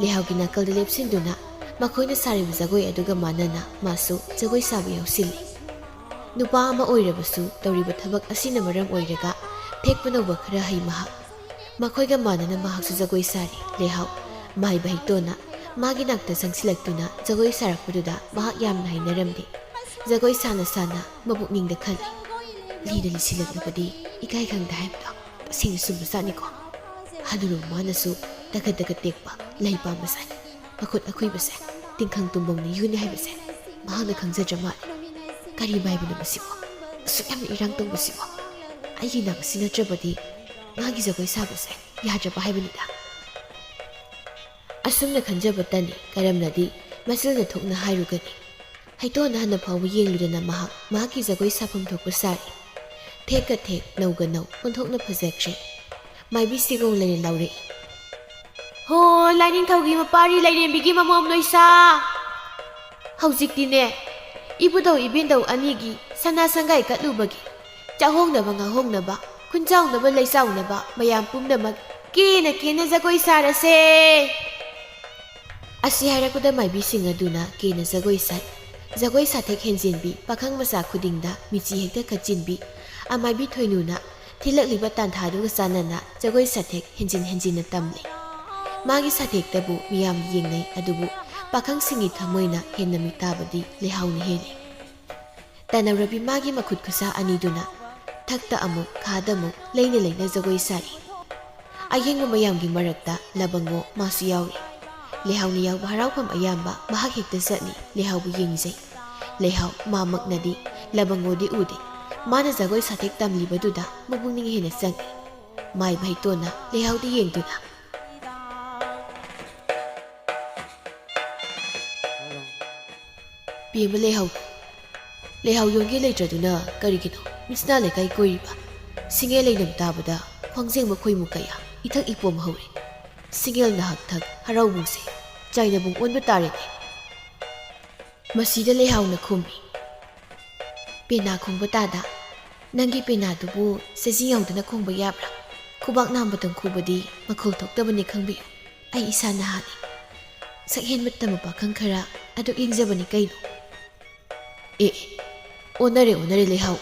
ꯂꯩꯍꯥꯎꯒꯤ ꯅꯥꯀꯜꯗ ꯂꯦꯞꯁꯤꯟꯗꯨꯅ ꯃꯈꯣꯏꯅ ꯁꯥꯔꯤꯕ ꯖꯒꯣꯏ ꯑꯗꯨꯒ ꯃꯥꯟꯅꯅ ꯃꯥꯁꯨ ꯖꯒꯣꯏ ꯁꯥꯕ ꯌꯥꯎꯁꯤꯜꯂꯤ. ꯅꯨꯄꯥ ꯑꯃ ꯑꯣꯏꯔꯕꯁꯨ ꯇꯧꯔꯤꯕ ꯊꯕꯛ ꯑꯁꯤꯅ ꯃꯔꯝ ꯑꯣꯏꯔꯒ ꯊꯦꯛꯄ ꯅꯧꯕ ꯈꯔ ꯍꯩ ꯃꯍꯥꯛ. ꯃꯈꯣꯏꯒ ꯃꯥꯟꯅꯅ ꯃꯍꯥꯛꯁꯨ ꯖꯒꯣꯏ ꯁꯥꯔꯤ. ꯂꯩꯍꯥꯎ, ꯃꯥꯏꯕ ꯍꯩꯇꯣꯟꯅ ꯃꯥꯒꯤ ꯅꯥꯛꯇ ꯆꯪꯁꯤꯜꯂꯛꯇꯨꯅ ꯖꯒꯣꯏ ꯁꯥꯔꯛꯄꯗꯨꯗ ꯃꯍꯥꯛ ꯌꯥꯝꯅ ꯍꯩꯅꯔꯝꯗꯦ. ꯖꯒꯣꯏ ꯁꯥꯅ ꯁꯥꯅ ꯃꯕꯨꯛꯅꯤꯡꯗ ꯈꯜꯂꯤ. ꯂꯤꯗ ꯂꯤꯁꯤꯜꯂꯛꯂꯕꯗꯤ ꯏꯀꯥꯏ ꯈꯪꯗ ꯍꯥꯏꯕꯗꯣ ꯇꯁꯦꯡꯅ ꯆꯨꯝꯕ ꯖꯥꯠꯅꯤꯀꯣ. ꯍꯅꯨꯔꯕ ꯃꯥꯅꯁꯨ ꯇꯒꯠ ꯇꯒꯠ ꯇꯦꯛꯄ ꯂꯩ ꯄꯥꯝꯕꯁꯦ, ꯃꯈꯨꯠ ꯑꯈꯨꯏꯕꯁꯦ, ꯇꯤꯡꯈꯪ ꯇꯨꯝꯕꯝꯅ ꯌꯨꯅꯤ ꯍꯥꯏꯕꯁꯦ ꯃꯍꯥꯛꯅ ꯈꯪꯖꯗ꯭ꯔ ꯃꯥꯜꯂꯦ. ꯀꯔꯤ ꯃꯥꯏꯕꯅꯣ ꯃꯁꯤꯕꯣ, ꯑꯁꯨꯛ ꯌꯥꯝꯅ ꯏꯔꯥꯡ ꯇꯧꯕꯁꯤꯕꯣ? ꯑꯩꯒꯤ ꯅꯥꯛ ꯑꯁꯤ ꯅꯠꯇ꯭ꯔꯕꯗꯤ ꯃꯥꯒꯤ ꯖꯒꯣꯏ ꯁꯥꯕꯁꯦ ꯌꯥꯗ꯭ꯔꯕ ꯍꯥꯏꯕꯅꯤꯗ. ꯑꯁꯨꯝꯅ ꯈꯟꯖꯕ ꯇꯅꯤ. ꯀꯔꯝꯅꯗꯤ ꯃꯆꯤꯜꯅ ꯊꯣꯛꯅ ꯍꯥꯏꯔꯨꯒꯅꯤ. ꯍꯩꯇꯣꯟꯅ ꯍꯟꯅ ꯐꯥꯎꯕ ꯌꯦꯡꯂꯨꯗꯅ ꯃꯍꯥꯛꯀꯤ ꯖꯒꯣꯏ ꯁꯥꯐꯝ ꯊꯣꯛꯄ ꯁꯥꯔꯤ. ꯊꯦꯛꯀ ꯊꯦꯛ, ꯅꯧꯒ ꯅꯧ, ꯑꯣꯟꯊꯣꯛꯅ ꯐꯖꯈ꯭ꯔꯦ. ꯃꯥꯏꯕꯤ ꯁꯤꯒꯧꯂꯩꯅ ꯂꯥꯎꯔꯛꯏ. ꯍꯣ, ꯂꯥꯏꯅꯤꯡꯊꯧꯒꯤ ꯃꯄꯥꯔꯤ ꯂꯩꯔꯦꯝꯕꯤꯒꯤ ꯃꯃꯣꯝ ꯅꯣꯏꯁꯥ! ꯍꯧꯖꯤꯛꯇꯤꯅꯦ, ꯏꯕꯨꯙꯧ ꯏꯕꯦꯟꯙꯧ ꯑꯅꯤꯒꯤ ꯁꯅꯥ ꯁꯪꯒꯥꯏ ꯀꯠꯂꯨꯕꯒꯤ ꯆꯥꯍꯣꯡꯅꯕ ꯉꯥꯍꯣꯡꯅꯕ, ꯈꯨꯟꯖꯥꯎꯅꯕ ꯂꯩꯆꯥꯎꯅꯕ ꯃꯌꯥꯝ ꯄꯨꯝꯅꯃꯛ ꯀꯦꯅ ꯀꯦꯅ ꯖꯒꯣꯏ ꯁꯥꯔꯁꯦ! ꯑꯁꯤ ꯍꯥꯏꯔꯛꯄꯗ ꯃꯥꯏꯕꯤꯁꯤꯡ ꯑꯗꯨꯅ ꯀꯦꯅ ꯖꯒꯣꯏ ꯁꯥꯏ. ꯖꯒꯣꯏ ꯁꯥꯊꯦꯛ ꯍꯦꯟꯖꯤꯟꯕꯤ, ꯄꯥꯈꯪ ꯃꯆꯥ ꯈꯨꯗꯤꯡꯗ ꯃꯤꯆꯤ ꯍꯦꯛꯇ ꯈꯠꯆꯤꯟꯕꯤ. ꯑꯃꯥꯏꯕꯤ ꯊꯣꯏꯅꯨꯅ ꯊꯤꯜꯂꯛꯂꯤꯕ ꯇꯥꯟꯊꯥꯗꯨꯒ ꯆꯥꯟꯅꯅ ꯖꯒꯣꯏ ꯁꯥꯊꯦꯛ ꯍꯦꯟꯖꯤꯟꯅ ꯇꯝꯂꯤ. ꯃꯥꯒꯤ ꯁꯥꯊꯦꯛꯇꯕꯨ ꯃꯤꯌꯥꯝꯅ ꯌꯦꯡꯅꯩ. ꯑꯗꯨꯕꯨ ꯄꯥꯈꯪꯁꯤꯡꯒꯤ ꯊꯃꯣꯏꯅ ꯍꯦꯟꯅ ꯃꯤꯠ ꯇꯥꯕꯗꯤ ꯂꯩꯍꯥꯎꯅ ꯍꯦꯜꯂꯤ. ꯇꯅꯧꯔꯕꯤ ꯃꯥꯒꯤ ꯃꯈꯨꯠ ꯈꯨꯠꯁꯥ ꯑꯅꯤꯗꯨꯅ ꯊꯛꯇ ꯑꯃꯨꯛ ꯈꯥꯗ ꯑꯃꯨꯛ ꯂꯩꯅ ꯂꯩꯅ ꯖꯒꯣꯏ ꯁꯥꯔꯤ. ꯑꯌꯦꯡꯕ ꯃꯌꯥꯝꯒꯤ ꯃꯔꯛꯇ ꯂꯕꯪꯉꯣ ꯃꯥꯁꯨ ꯌꯥꯎꯔꯤ. ꯂꯩꯍꯥꯎꯅ ꯌꯥꯎꯕ ꯍꯔꯥꯎꯐꯝ ꯑꯌꯥꯝꯕ ꯃꯍꯥꯛ ꯍꯦꯛꯇ ꯆꯠꯂꯤ. ꯂꯩꯍꯥꯎꯕꯨ ꯌꯦꯡꯖꯩ. ꯂꯩꯍꯥꯎ ꯃꯥꯃꯛꯅꯗꯤ ꯂꯕꯪꯉꯣꯗꯤ ꯎꯗꯦ. ꯃꯥꯅ ꯖꯒꯣꯏ ꯁꯥꯊꯦꯛ ꯇꯝꯂꯤꯕꯗꯨꯗ ꯃꯄꯨꯛꯅꯤꯡ ꯍꯦꯟꯅ ꯆꯪꯏ. ꯃꯥꯏꯕ ꯍꯩꯇꯣꯟꯅ ꯂꯩꯍꯥꯎꯗ ꯌꯦꯡꯗꯨꯅ, ꯄꯦꯝꯕ ꯂꯩꯍꯥꯎ, ꯂꯩꯍꯥꯎ ꯌꯣꯟꯒꯦ ꯂꯩꯇ꯭ꯔꯗꯨꯅ ꯀꯔꯤꯒꯤꯅꯣ ꯃꯤꯁꯅꯥ ꯂꯩꯀꯥꯏ ꯀꯣꯏꯔꯤꯕ? ꯁꯤꯡꯒꯦꯜ ꯂꯩꯅꯝ ꯇꯥꯕꯗ ꯈ꯭ꯋꯥꯡꯖꯦꯡꯕ ꯈꯣꯏꯃꯨꯛ ꯀꯌꯥ ꯏꯊꯛ ꯏꯄꯣꯝ ꯍꯧꯔꯦ. ꯁꯤꯡꯒꯦꯜ ꯅꯍꯛ ꯊꯛ ꯍꯔꯥꯎꯕꯨꯡꯁꯦ ꯆꯥꯏꯅꯕꯨꯡ ꯑꯣꯟꯕ ꯇꯥꯔꯦꯅꯦ. ꯃꯁꯤꯗ ꯂꯩꯍꯥꯎꯅ ꯈꯨꯝꯃꯤ. ꯄꯦꯅꯥ ꯈꯣꯡꯕ ꯇꯥꯗ, ꯅꯪꯒꯤ ꯄꯦꯅꯥꯗꯨꯕꯨ ꯆꯦꯖꯤ ꯌꯥꯎꯗꯅ ꯈꯣꯡꯕ ꯌꯥꯕ꯭ꯔꯥ? ꯈꯨꯕꯥꯛ ꯅꯥꯝꯕꯇꯪ ꯈꯨꯕꯗꯤ ꯃꯈꯣꯜ ꯊꯣꯛꯇꯕꯅꯤ ꯈꯪꯕꯤꯌꯨ. ꯑꯩ ꯏꯁꯥ ꯅꯍꯥꯅꯤ. ꯁꯛꯍꯦꯟꯕ ꯇꯝꯕ ꯄꯥꯈꯪ ꯈꯔ ꯑꯗꯨ ꯌꯦꯡꯖꯕꯅꯤ ꯀꯩꯅꯣ. ꯑꯦ, ꯑꯣꯟꯅꯔꯦ ꯂꯩꯍꯥꯎ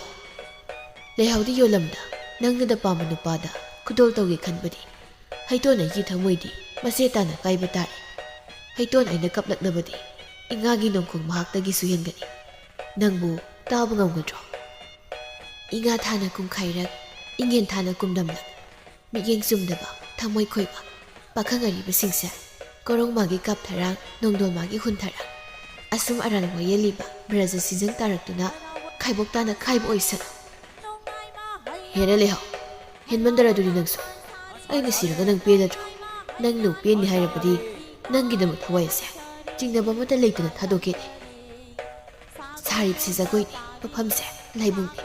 ꯂꯩꯍꯥꯎꯗꯤ ꯌꯣꯜꯂꯝꯗ ꯅꯪꯅꯗ ꯄꯥꯝꯕ ꯅꯨꯄꯥꯗ ꯈꯨꯗꯣꯜ ꯇꯧꯒꯦ ꯈꯟꯕꯗꯤ ꯍꯩꯇꯣꯟ ꯑꯩꯒꯤ ꯊꯃꯣꯏꯗꯤ ꯃꯆꯦ ꯇꯥꯅ ꯀꯥꯏꯕ ꯇꯥꯔꯦ ꯍꯩꯇꯣꯟ ꯑꯩꯅ ꯀꯞꯂꯛꯅꯕꯗꯤ ꯏꯉꯥꯒꯤ ꯅꯣꯡꯈꯣꯡ ꯃꯍꯥꯛꯇꯒꯤꯁꯨ ꯍꯦꯟꯒꯅꯤ ꯅꯪꯕꯨ ꯇꯥꯕ ꯉꯝꯒꯗ꯭ꯔꯣ ꯏꯉꯥ ꯊꯥꯅ ꯀꯨꯝꯈꯥꯏꯔꯛ ꯏꯉꯦꯟ ꯊꯥꯅ ꯀꯨꯝꯗꯝꯂꯛ ꯃꯤꯠꯌꯦꯡ ꯆꯨꯝꯗꯕ ꯊꯃꯣꯏ ꯈꯣꯏꯕ ꯄꯥꯈꯪ ꯑꯔꯤꯕꯁꯤꯡꯁꯦ ꯀꯣꯔꯧ ꯃꯥꯒꯤ ꯀꯥꯞꯊꯔꯥꯡ ꯅꯣꯡꯗꯣꯜ ꯃꯥꯒꯤ ꯍꯨꯟꯊꯔꯥꯡ ꯑꯁꯨꯝ ꯑꯔꯥꯟ ꯋꯥꯌꯦꯜꯂꯤꯕ ꯕ꯭ꯔꯖ ꯁꯤꯖꯪ ꯇꯥꯔꯛꯇꯨꯅ ꯈꯥꯏꯕꯣꯛ ꯇꯥꯅ ꯈꯥꯏꯕ ꯑꯣꯏꯁꯅꯨ ꯍꯦꯟꯅ ꯂꯩꯍꯧ ꯍꯦꯟꯃꯟꯗꯔꯗꯨꯗꯤ ꯅꯪꯁꯨ ꯑꯩꯅ ꯁꯤꯔꯒ ꯅꯪ ꯄꯦꯜꯂꯗ꯭ꯔꯣ ꯅꯪꯅ ꯄꯦꯟꯅꯤ ꯍꯥꯏꯔꯕꯗꯤ ꯅꯪꯒꯤꯗꯃꯛ ꯊꯋꯥꯏ ꯑꯁꯦ ꯆꯤꯡꯅꯕ ꯑꯃꯠꯇ ꯂꯩꯇꯅ ꯊꯥꯗꯣꯛꯀꯦꯅꯦ ꯁꯥꯔꯤꯕꯁꯤ ꯖꯒꯣꯏꯅꯤ ꯃꯐꯝꯁꯦ ꯂꯥꯏꯕꯨꯡꯅꯤ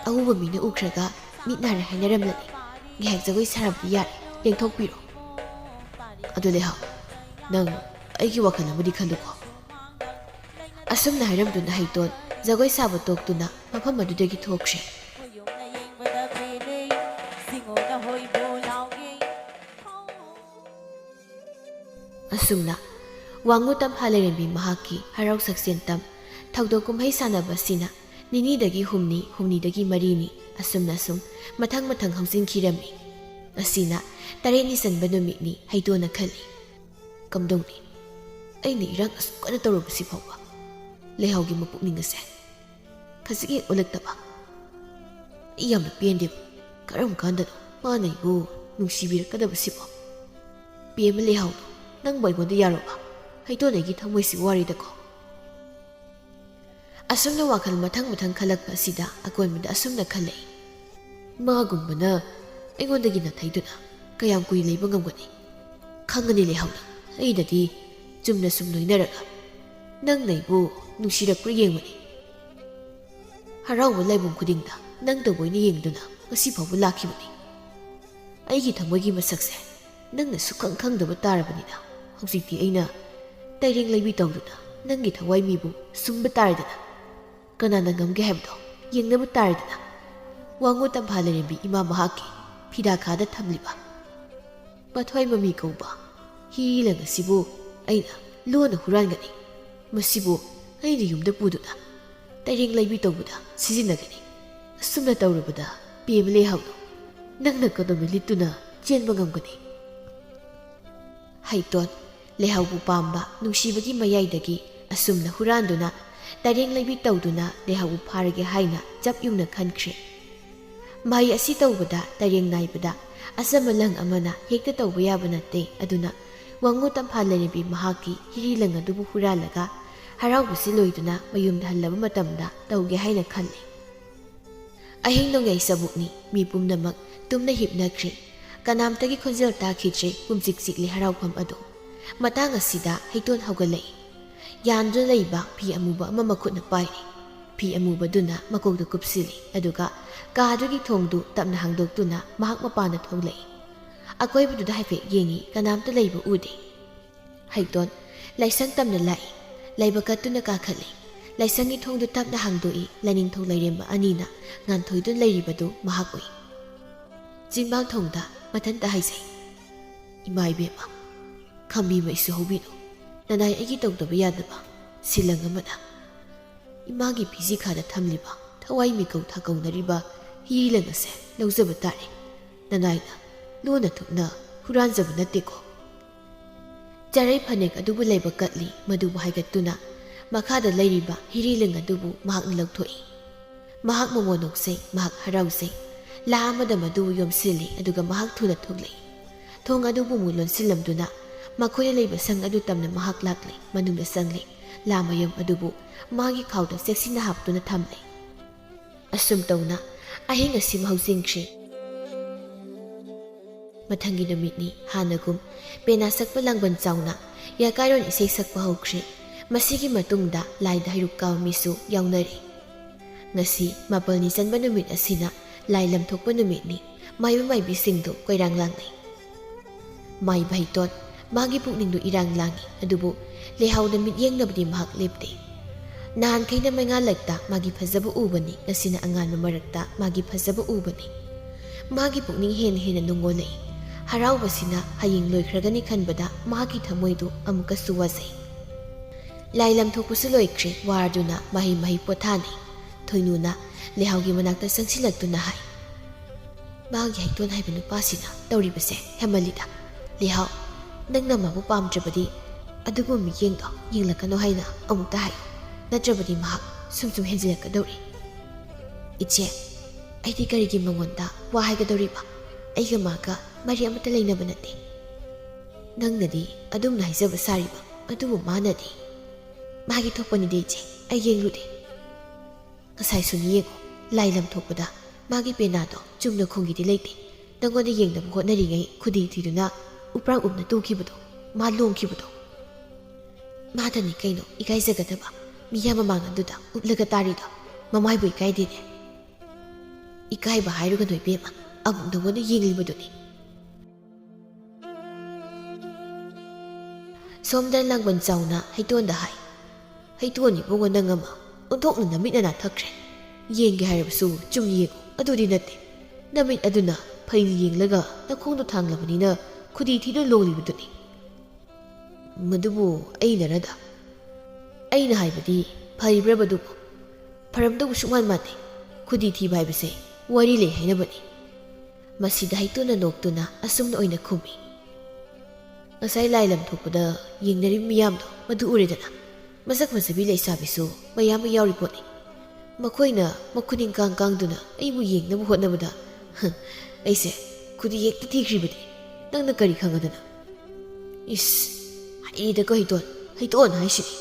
ꯑꯎꯕ ꯃꯤꯅ ꯎꯈ꯭ꯔꯒ ꯃꯤꯠ ꯅꯥꯔꯦ ꯍꯥꯏꯅꯔꯝꯂꯅꯤ ꯉꯥꯏꯍꯥꯛ ꯖꯒꯣꯏ ꯁꯥꯔꯕꯗꯤ ꯌꯥꯔꯦ ꯌꯦꯡꯊꯣꯛꯄꯤꯔꯣ ꯑꯗꯨ ꯂꯩꯍꯧ ꯅꯪ ꯑꯩꯒꯤ ꯋꯥꯈꯜ ꯑꯃꯗꯤ ꯈꯜꯂꯨꯀꯣ ꯑꯁꯨꯝꯅ ꯍꯥꯏꯔꯝꯗꯨꯅ ꯍꯩꯇꯣꯟ ꯖꯒꯣꯏ ꯁꯥꯕ ꯇꯣꯛꯇꯨꯅ ꯃꯐꯝ ꯑꯗꯨꯗꯒꯤ ꯊꯣꯛꯈ꯭ꯔꯦ ꯑꯁꯨꯝꯅ ꯋꯥꯡꯉꯨ ꯇꯝꯐꯥ ꯂꯩꯔꯦꯝꯕꯤ ꯃꯍꯥꯛꯀꯤ ꯍꯔꯥꯎ ꯁꯛꯁꯦꯟꯇꯝ ꯊꯧꯗꯣꯛ ꯀꯨꯝꯍꯩ ꯁꯥꯟꯅꯕ ꯑꯁꯤꯅ ꯅꯤꯅꯤꯗꯒꯤ ꯍꯨꯝꯅꯤ ꯍꯨꯝꯅꯤꯗꯒꯤ ꯃꯔꯤꯅꯤ ꯑꯁꯨꯝꯅ ꯁꯨꯝ ꯃꯊꯪ ꯍꯧꯖꯤꯟꯈꯤꯔꯝꯃꯤ ꯑꯁꯤꯅ 8ꯅꯤ ꯆꯟꯕ ꯅꯨꯃꯤꯠꯅꯤ ꯍꯩꯇꯣꯟꯅ ꯈꯜꯂꯤ ꯀꯝꯗꯧꯅꯤ ꯑꯩꯅ ꯏꯔꯥꯡ ꯑꯁꯨꯛ ꯀꯟꯅ ꯇꯧꯔꯕꯁꯤ ꯐꯥꯎꯕ ꯂꯩꯍꯥꯎꯒꯤ ꯃꯄꯨꯛꯅꯤꯡ ꯑꯁꯦ ꯈꯖꯤꯛ ꯍꯦꯛ ꯑꯣꯜꯂꯛꯇꯕ ꯑꯩ ꯌꯥꯝꯅ ꯄꯦꯟꯗꯦꯕ ꯀꯔꯝ ꯀꯥꯟꯗꯅꯣ ꯃꯥꯅ ꯑꯩꯕꯨ ꯅꯨꯡꯁꯤꯕꯤꯔꯛꯀꯗꯕꯁꯤꯕꯣ ꯄꯦꯝꯃ ꯂꯩꯍꯥꯎꯗꯣ ꯅꯪꯕꯨ ꯑꯩꯉꯣꯟꯗ ꯌꯥꯔꯣꯕ ꯍꯩꯇꯣꯟ ꯑꯩꯒꯤ ꯊꯃꯣꯏꯁꯤ ꯋꯥꯔꯤꯗꯀꯣ ꯑꯁꯨꯝꯅ ꯋꯥꯈꯜ ꯃꯊꯪ ꯈꯜꯂꯛꯄ ꯑꯁꯤꯗ ꯑꯀꯣꯟꯕꯗ ꯑꯁꯨꯝꯅ ꯈꯜꯂꯛꯏ ꯃꯥꯒꯨꯝꯕꯅ ꯑꯩꯉꯣꯟꯗꯒꯤ ꯅꯥꯊꯩꯗꯨꯅ ꯀꯌꯥꯝ ꯀꯨꯏ ꯂꯩꯕ ꯉꯝꯒꯅꯤ ꯈꯪꯒꯅꯤ ꯂꯩꯍꯥꯎꯅ ꯑꯩꯅꯗꯤ ꯆꯨꯝꯅ ꯁꯨꯝ ꯂꯣꯏꯅꯔꯒ ꯅꯪꯅ ꯑꯩꯕꯨ ꯅꯨꯡꯁꯤꯔꯛꯄ꯭ꯔꯥ ꯌꯦꯡꯕꯅꯤ ꯍꯔꯥꯎꯕ ꯂꯥꯏꯕꯨꯡ ꯈꯨꯗꯤꯡꯗ ꯅꯪꯇꯕꯨ ꯑꯣꯏꯅ ꯌꯦꯡꯗꯨꯅ ꯉꯁꯤ ꯐꯥꯎꯕ ꯂꯥꯛꯈꯤꯕꯅꯤ ꯑꯩꯒꯤ ꯊꯃꯣꯏꯒꯤ ꯃꯁꯛꯁꯦ ꯅꯪꯅ ꯁꯨꯛꯈꯪ ꯈꯪꯗꯕ ꯇꯥꯔꯕꯅꯤꯅ ꯍꯧꯖꯤꯛꯇꯤ ꯑꯩꯅ ꯇꯩꯔꯦꯡ ꯂꯩꯕꯤ ꯇꯧꯗꯨꯅ ꯅꯪꯒꯤ ꯊꯋꯥꯏ ꯃꯤꯕꯨ ꯁꯨꯝꯕ ꯇꯥꯔꯦꯗꯅ ꯀꯅꯥꯅ ꯉꯝꯒꯦ ꯍꯥꯏꯕꯗꯣ ꯌꯦꯡꯅꯕ ꯇꯥꯔꯦꯗꯅ ꯋꯥꯡꯉꯨ ꯇꯝꯐꯥ ꯂꯩꯔꯦꯝꯕꯤ ꯏꯃꯥ ꯃꯍꯥꯛꯀꯤ ꯐꯤꯗꯥꯈꯥꯗ ꯊꯝꯂꯤꯕ ꯃꯊ꯭ꯋꯥꯏ ꯃꯃꯤ ꯀꯧꯕ ꯍꯤꯂꯪ ꯑꯁꯤꯕꯨ ꯑꯩꯅ ꯂꯣꯟꯅ ꯍꯨꯔꯥꯟꯒꯅꯤ ꯃꯁꯤꯕꯨ ꯑꯩꯅ ꯌꯨꯝꯗ ꯄꯨꯗꯨꯅ ꯇꯩꯔꯦꯡ ꯂꯩꯕꯤ ꯇꯧꯕꯗ ꯁꯤꯖꯤꯟꯅꯒꯅꯤ ꯑꯁꯨꯝꯅ ꯇꯧꯔꯕꯗ ꯄꯦꯝꯃ ꯂꯩꯍꯥꯎꯗꯣ ꯅꯪꯅ ꯀꯗꯣꯝꯗ ꯂꯤꯠꯇꯨꯅ ꯆꯦꯟꯕ ꯉꯝꯒꯅꯤ ꯍꯩꯇꯣꯟ ꯂꯩꯍꯥꯎꯕꯨ ꯄꯥꯝꯕ ꯅꯨꯡꯁꯤꯕꯒꯤ ꯃꯌꯥꯏꯗꯒꯤ ꯑꯁꯨꯝꯅ ꯍꯨꯔꯥꯟꯗꯨꯅ ꯇꯩꯔꯦꯡ ꯂꯩꯕꯤ ꯇꯧꯗꯨꯅ ꯂꯩꯍꯥꯎꯕꯨ ꯐꯥꯔꯒꯦ ꯍꯥꯏꯅ ꯆꯞ ꯌꯨꯡꯅ ꯈꯟꯈ꯭ꯔꯦ ꯃꯍꯩ ꯑꯁꯤ ꯇꯧꯕꯗ ꯇꯩꯔꯦꯡ ꯅꯥꯏꯕꯗ ꯑꯆꯝꯕ ꯂꯪ ꯑꯃꯅ ꯍꯦꯛꯇ ꯇꯧꯕ ꯌꯥꯕ ꯅꯠꯇꯦ ꯑꯗꯨꯅ ꯋꯥꯡꯉꯨ ꯇꯝꯐꯥ ꯂꯩꯔꯦꯝꯕꯤ ꯃꯍꯥꯛꯀꯤ ꯍꯤꯔꯤꯂꯪ ꯑꯗꯨꯕꯨ ꯍꯨꯔꯥꯜꯂꯒ ꯍꯔꯥꯎꯕꯁꯤ ꯂꯣꯏꯗꯨꯅ ꯃꯌꯨꯝꯗ ꯍꯜꯂꯕ ꯃꯇꯝꯗ ꯇꯧꯒꯦ ꯍꯥꯏꯅ ꯈꯜꯂꯤ ꯑꯍꯤꯡ ꯅꯣꯡꯌꯥꯏ ꯆꯕꯨꯛꯅꯤ ꯃꯤ ꯄꯨꯝꯅꯃꯛ ꯇꯨꯝꯅ ꯍꯤꯞꯅꯈ꯭ꯔꯦ ꯀꯅꯥꯝꯇꯒꯤ ꯈꯣꯟꯖꯦꯜ ꯇꯥꯈꯤꯗ꯭ꯔꯦ ꯄꯨꯝꯆꯤꯛ ꯆꯤꯛꯂꯤ ꯍꯔꯥꯎꯐꯝ ꯑꯗꯨ ꯃꯇꯥꯡ ꯑꯁꯤꯗ ꯍꯩꯇꯣꯟ ꯍꯧꯒꯠꯂꯛꯏ ꯌꯥꯟꯗꯨꯅ ꯂꯩꯕ ꯐꯤ ꯑꯃꯨꯕ ꯑꯃ ꯃꯈꯨꯠꯅ ꯄꯥꯏꯔꯤ ꯐꯤ ꯑꯃꯨꯕꯗꯨꯅ ꯃꯀꯣꯛꯇ ꯀꯨꯞꯁꯤꯜꯂꯤ ꯑꯗꯨꯒ ꯀꯥꯗꯨꯒꯤ ꯊꯣꯡꯗꯨ ꯇꯞꯅ ꯍꯥꯡꯗꯣꯛꯇꯨꯅ ꯃꯍꯥꯛ ꯃꯄꯥꯟꯗ ꯊꯣꯛꯂꯛꯏ ꯑꯀꯣꯏꯕꯗꯨꯗ ꯍꯥꯏꯐꯦꯠ ꯌꯦꯡꯉꯤ ꯀꯅꯥꯝꯇ ꯂꯩꯕ ꯎꯗꯦ ꯍꯩꯇꯣꯟ ꯂꯥꯏꯁꯪ ꯇꯝꯅ ꯂꯥꯛꯏ ꯂꯩꯕ ꯀꯠꯇꯨꯅ ꯀꯥꯈꯠꯂꯤ ꯂꯥꯏꯁꯪꯒꯤ ꯊꯣꯡꯗꯨ ꯇꯞꯅ ꯍꯥꯡꯗꯣꯛꯏ ꯂꯥꯏꯅꯤꯡꯊꯧ ꯂꯩꯔꯦꯝꯕ ꯑꯅꯤꯅ ꯉꯥꯟꯊꯣꯏꯗꯨꯅ ꯂꯩꯔꯤꯕꯗꯨ ꯃꯍꯥꯛ ꯎꯏ ꯆꯤꯡꯃꯥꯡ ꯊꯣꯡꯗ ꯃꯊꯟꯇ ꯍꯥꯏꯖꯩ ꯏꯃꯥ ꯏꯕꯦꯝꯃ ꯈꯝꯕꯤꯕ ꯏꯁꯨ ꯍꯧꯕꯤꯅꯨ ꯅꯅꯥꯏ ꯑꯩꯒꯤ ꯇꯧꯗꯕ ꯌꯥꯗꯕ ꯁꯤꯂꯪ ꯑꯃꯅ ꯏꯃꯥꯒꯤ ꯐꯤꯖꯤꯈꯥꯗ ꯊꯝꯂꯤꯕ ꯊꯋꯥꯏ ꯃꯤꯀꯧ ꯊꯥꯀꯧꯅꯔꯤꯕ ꯍꯤꯂꯪ ꯑꯁꯦ ꯂꯧꯖꯕ ꯇꯥꯔꯦ ꯅꯅꯥꯏꯅ ꯂꯣꯟꯅ ꯊꯨꯞꯅ ꯍꯨꯔꯥꯟꯖꯕ ꯅꯠꯇꯦꯀꯣ ꯆꯔꯩ ꯐꯅꯦꯛ ꯑꯗꯨꯕꯨ ꯂꯩꯕ ꯀꯠꯂꯤ ꯃꯗꯨꯕꯨ ꯍꯥꯏꯒꯠꯇꯨꯅ ꯃꯈꯥꯗ ꯂꯩꯔꯤꯕ ꯍꯤꯔꯤꯂꯪ ꯑꯗꯨꯕꯨ ꯃꯍꯥꯛꯅ ꯂꯧꯊꯣꯛꯏ ꯃꯍꯥꯛ ꯃꯃꯣꯟ ꯅꯣꯛꯆꯩ ꯃꯍꯥꯛ ꯍꯔꯥꯎꯖꯩ ꯂꯥ ꯑꯃꯗ ꯃꯗꯨꯕꯨ ꯌꯣꯝꯁꯤꯜꯂꯤ ꯑꯗꯨꯒ ꯃꯍꯥꯛ ꯊꯨꯅ ꯊꯣꯛꯂꯛꯏ ꯊꯣꯡ ꯑꯗꯨꯕꯨ ꯑꯃꯨꯛ ꯂꯣꯟꯁꯤꯜꯂꯝꯗꯨꯅ ꯃꯈꯣꯏꯅ ꯂꯩꯕ ꯁꯪ ꯑꯗꯨ ꯇꯝꯅ ꯃꯍꯥꯛ ꯂꯥꯛꯂꯤ ꯃꯅꯨꯡꯗ ꯆꯪꯂꯤ ꯂꯥ ꯃꯌꯨꯝ ꯑꯗꯨꯕꯨ ꯃꯥꯒꯤ ꯈꯥꯎꯗ ꯆꯦꯛꯁꯤꯟꯅ ꯍꯥꯞꯇꯨꯅ ꯊꯝꯂꯤ ꯑꯁꯨꯝ ꯇꯧꯅ ꯑꯍꯤꯡ ꯑꯁꯤꯃ ꯍꯧꯖꯤꯟꯈ꯭ꯔꯦ ꯃꯊꯪꯒꯤ ꯅꯨꯃꯤꯠꯅꯤ ꯍꯥꯟꯅꯒꯨꯝ ꯄꯦꯅꯥ ꯁꯛꯄ ꯂꯥꯡꯕꯟ ꯆꯥꯎꯅ ꯌꯥꯀꯥꯏꯔꯣꯟ ꯏꯁꯩ ꯁꯛꯄ ꯍꯧꯈ꯭ꯔꯦ ꯃꯁꯤꯒꯤ ꯃꯇꯨꯡꯗ ꯂꯥꯏꯗ ꯍꯩꯔꯨꯛ ꯀꯥꯕ ꯃꯤꯁꯨ ꯌꯥꯎꯅꯔꯤ ꯉꯁꯤ 4ꯅꯤ ꯆꯟꯕ ꯅꯨꯃꯤꯠ ꯑꯁꯤꯅ ꯂꯥꯏ ꯂꯝꯊꯣꯛꯄ ꯅꯨꯃꯤꯠꯅꯤ ꯃꯥꯏꯕ ꯃꯥꯏꯕꯤꯁꯤꯡꯗꯨ ꯀꯣꯏꯔꯥꯡ ꯂꯥꯡꯅꯩ ꯃꯥꯏꯕ ꯍꯩꯇꯣꯟ ꯃꯥꯒꯤ ꯄꯨꯛꯅꯤꯡꯗꯨ ꯏꯔꯥꯡ ꯂꯥꯡꯏ ꯑꯗꯨꯕꯨ ꯂꯩꯍꯥꯎꯗ ꯃꯤꯠꯌꯦꯡꯅꯕꯗꯤ ꯃꯍꯥꯛ ꯂꯦꯞꯇꯦ ꯅꯍꯥꯟꯈꯩꯅ ꯃꯩꯉꯥꯜꯂꯛꯇ ꯃꯥꯒꯤ ꯐꯖꯕ ꯎꯕꯅꯤ ꯉꯁꯤꯅ ꯑꯉꯥꯟꯕ ꯃꯔꯛꯇ ꯃꯥꯒꯤ ꯐꯖꯕ ꯎꯕꯅꯤ ꯃꯥꯒꯤ ꯄꯨꯛꯅꯤꯡ ꯍꯦꯟꯅ ꯅꯨꯡꯉꯣꯜꯂꯛꯏ ꯍꯔꯥꯎꯕꯁꯤꯅ ꯍꯌꯦꯡ ꯂꯣꯏꯈ꯭ꯔꯒꯅꯤ ꯈꯟꯕꯗ ꯃꯍꯥꯛꯀꯤ ꯊꯃꯣꯏꯗꯨ ꯑꯃꯨꯛꯀꯁꯨ ꯋꯥꯖꯩ ꯂꯥꯏ ꯂꯝꯊꯣꯛꯄꯁꯨ ꯂꯣꯏꯈ꯭ꯔꯦ ꯋꯥꯔꯗꯨꯅ ꯃꯍꯩ ꯄꯣꯊꯥꯅꯩ ꯊꯣꯏꯅꯨꯅ ꯂꯩꯍꯥꯎꯒꯤ ꯃꯅꯥꯛꯇ ꯆꯪꯁꯤꯜꯂꯛꯇꯨꯅ ꯍꯥꯏ, ꯃꯥꯒꯤ ꯍꯩꯇꯣꯟ ꯍꯥꯏꯕ ꯅꯨꯄꯥꯁꯤꯅ ꯇꯧꯔꯤꯕꯁꯦ ꯍꯦꯃꯜꯂꯤꯗ. ꯂꯩꯍꯥꯎ, ꯅꯪꯅ ꯃꯥꯕꯨ ꯄꯥꯝꯗ꯭ꯔꯕꯗꯤ ꯑꯗꯨꯒꯨꯝꯕ ꯃꯤꯠꯌꯦꯡꯗꯣ ꯌꯦꯡꯂꯛꯀꯅꯣ ꯍꯥꯏꯅ ꯑꯃꯨꯛꯇ ꯍꯥꯏꯌꯨ. ꯅꯠꯇ꯭ꯔꯕꯗꯤ ꯃꯍꯥꯛ ꯁꯨꯝ ꯍꯦꯟꯖꯤꯜꯂꯛꯀꯗꯧꯔꯤ. ꯏꯆꯦ, ꯑꯩꯗꯤ ꯀꯔꯤꯒꯤ ꯃꯉꯣꯟꯗ ꯋꯥ ꯍꯥꯏꯒꯗꯧꯔꯤꯕ? ꯑꯩꯒ ꯃꯥꯒ ꯃꯔꯤ ꯑꯃꯠꯇ ꯂꯩꯅꯕ ꯅꯠꯇꯦ. ꯅꯪꯅꯗꯤ ꯑꯗꯨꯝꯅ ꯍꯥꯏꯖꯕ ꯁꯥꯔꯤꯕ, ꯑꯗꯨꯕꯨ ꯃꯥꯅꯗꯤ ꯃꯥꯒꯤ ꯊꯣꯛꯄꯅꯤꯗ ꯏꯆꯦ. ꯑꯩ ꯌꯦꯡꯂꯨꯗꯦ. ꯉꯁꯥꯏꯁꯨ ꯌꯦꯡꯉꯨ, ꯂꯥꯏ ꯂꯝ ꯊꯣꯛꯄꯗ ꯃꯥꯒꯤ ꯄꯦꯅꯥꯗꯣ ꯆꯨꯝꯅ ꯈꯣꯡꯒꯤꯗꯤ ꯂꯩꯇꯦ. ꯅꯪꯉꯣꯟꯗ ꯌꯦꯡꯅꯕ ꯍꯣꯠꯅꯔꯤꯉꯩ ꯈꯨꯗꯤ ꯊꯤꯗꯨꯅ ꯎꯄ꯭ꯔꯥꯡ ꯎꯞꯅ ꯇꯨꯈꯤꯕꯗꯣ, ꯃꯥ ꯂꯣꯡꯈꯤꯕꯗꯣ. ꯃꯥꯗꯅꯤ ꯀꯩꯅꯣ ꯏꯀꯥꯏꯖꯒꯗꯕ ꯃꯤꯌꯥꯝ ꯃꯃꯥꯡꯗꯨꯗ ꯎꯞꯂꯒ ꯇꯥꯔꯤꯗꯣ. ꯃꯃꯥꯏꯕꯨ ꯏꯀꯥꯏꯗꯦꯅꯦ. ꯏꯀꯥꯏꯕ ꯍꯥꯏꯔꯨꯒꯅꯣ ꯏꯕꯦꯝꯃ, ꯑꯃꯨꯛ ꯅꯉꯣꯟꯗ ꯌꯦꯡꯂꯤꯕꯗꯨꯅꯤ. ꯁꯣꯝꯗ ꯂꯥꯡꯕꯟ ꯆꯥꯎꯅ ꯍꯩꯇꯣꯟꯗ ꯍꯥꯏ, ꯍꯩꯇꯣꯟ ꯏꯕꯨꯡꯉꯣ ꯅꯪ ꯑꯃ ꯑꯣꯟꯊꯣꯛꯅ ꯅꯃꯤꯠ ꯅꯅꯥ ꯊꯛꯈ꯭ꯔꯦ. ꯌꯦꯡꯒꯦ ꯍꯥꯏꯔꯕꯁꯨ ꯆꯨꯝꯅ ꯌꯦꯡꯉꯨ, ꯑꯗꯨꯗꯤ ꯅꯠꯇꯦ. ꯅꯃꯤꯠ ꯑꯗꯨꯅ ꯐꯩꯅ ꯌꯦꯡꯂꯒ ꯅꯈꯣꯡꯗꯣ ꯊꯥꯡꯂꯕꯅꯤꯅ ꯈꯨꯗꯤ ꯊꯤꯗꯨ ꯂꯣꯡꯂꯤꯕꯗꯨꯅꯤ. ꯃꯗꯨꯕꯨ ꯑꯩꯅꯔꯗ? ꯑꯩꯅ ꯍꯥꯏꯕꯗꯤ ꯐꯔꯤꯕ꯭ꯔꯕꯗꯨꯕꯨ? ꯐꯔꯝꯗꯧꯕ ꯁꯨꯛꯃꯥꯟ ꯃꯥꯟꯗꯦ. ꯈꯨꯗꯤ ꯊꯤꯕ ꯍꯥꯏꯕꯁꯦ ꯋꯥꯔꯤ ꯂꯩ ꯍꯥꯏꯅꯕꯅꯤ. ꯃꯁꯤꯗ ꯍꯩꯇꯣꯟꯅ ꯅꯣꯛꯇꯨꯅ ꯑꯁꯨꯝꯅ ꯑꯣꯏꯅ ꯈꯨꯝꯃꯤ, ꯉꯁꯥꯏ ꯂꯥꯏ ꯂꯝ ꯊꯣꯛꯄꯗ ꯌꯦꯡꯅꯔꯤꯕ ꯃꯤꯌꯥꯝꯗꯣ ꯃꯗꯨ ꯎꯔꯦꯗꯅ. ꯃꯁꯛ ꯐꯖꯕꯤ ꯂꯩꯁꯥꯕꯤꯁꯨ ꯃꯌꯥꯝ ꯑꯃ ꯌꯥꯎꯔꯤ ꯄꯣꯠꯅꯤ. ꯃꯈꯣꯏꯅ ꯃꯈꯨꯅꯤꯡ ꯀꯥꯡꯗꯨꯅ ꯑꯩꯕꯨ ꯌꯦꯡꯅꯕ ꯍꯣꯠꯅꯕꯗ ꯑꯩꯁꯦ ꯈꯨꯗꯤ ꯍꯦꯛꯇ ꯊꯤꯈ꯭ꯔꯤꯕꯅꯤ. ꯅꯪꯅ ꯀꯔꯤ ꯈꯪꯉꯗꯅ? ꯏꯁ, ꯍꯩꯗꯀꯣ ꯍꯩꯇꯣꯟ, ꯍꯩꯇꯣꯟ ꯍꯥꯏꯁꯤꯅꯤ.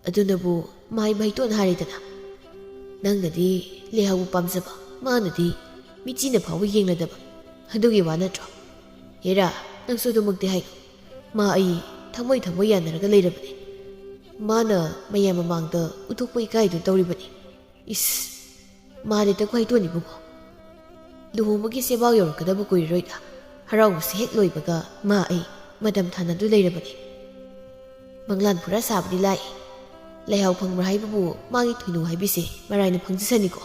ꯑꯗꯨꯅꯕꯨ ꯃꯥꯏꯕ ꯍꯩꯇꯣꯟ ꯍꯥꯏꯔꯦꯗꯅ. ꯅꯪꯅꯗꯤ ꯂꯩꯍꯥꯎꯕꯨ ꯄꯥꯝꯖꯕ, ꯃꯥꯅꯗꯤ ꯃꯤꯆꯤꯅ ꯐꯥꯎꯕ ꯌꯦꯡꯅꯗꯕ. ꯑꯗꯨꯒꯤ ꯋꯥ ꯅꯠꯇ꯭ꯔꯣ? ꯍꯦꯔꯥ, ꯅꯪꯁꯨ ꯑꯗꯨꯃꯛꯇꯤ ꯍꯥꯏꯅꯨ. ꯃꯥ ꯑꯩ ꯊꯃꯣꯏ ꯌꯥꯅꯔꯒ ꯂꯩꯔꯕꯅꯤ. ꯃꯥꯅ ꯃꯌꯥꯝ ꯃꯃꯥꯡꯗ ꯎꯠꯊꯣꯛꯄ ꯏꯀꯥꯏꯗꯨ ꯇꯧꯔꯤꯕꯅꯤ. ꯏꯁ, ꯃꯥꯅꯤꯇꯀꯣ ꯍꯩꯇꯣꯟ ꯏꯕꯨꯡꯉꯣ. ꯂꯨꯍꯣꯡꯕꯒꯤ ꯁꯦꯕꯥꯎ ꯌꯧꯔꯛꯀꯗꯕ ꯀꯨꯏꯔꯔꯣꯏꯗ. ꯍꯔꯥꯎꯕꯁꯦ ꯍꯦꯛ ꯂꯣꯏꯕꯒ ꯃꯥ ꯑꯩ ꯃꯇꯝ ꯊꯥꯅꯗꯨ ꯂꯩꯔꯕꯅꯤ. ꯃꯪꯂꯥꯟ ꯐꯨꯔꯥ ꯁꯥꯕꯗꯤ ꯂꯥꯛꯏ. ꯂꯩꯍꯥꯎ ꯐꯪꯕ꯭ꯔꯥ ꯍꯥꯏꯕꯕꯨ ꯃꯥꯒꯤ ꯊꯣꯏꯅꯨ ꯍꯥꯏꯕꯤꯁꯦ ꯃꯔꯥꯏꯅ ꯐꯪꯖꯁꯅꯤꯀꯣ.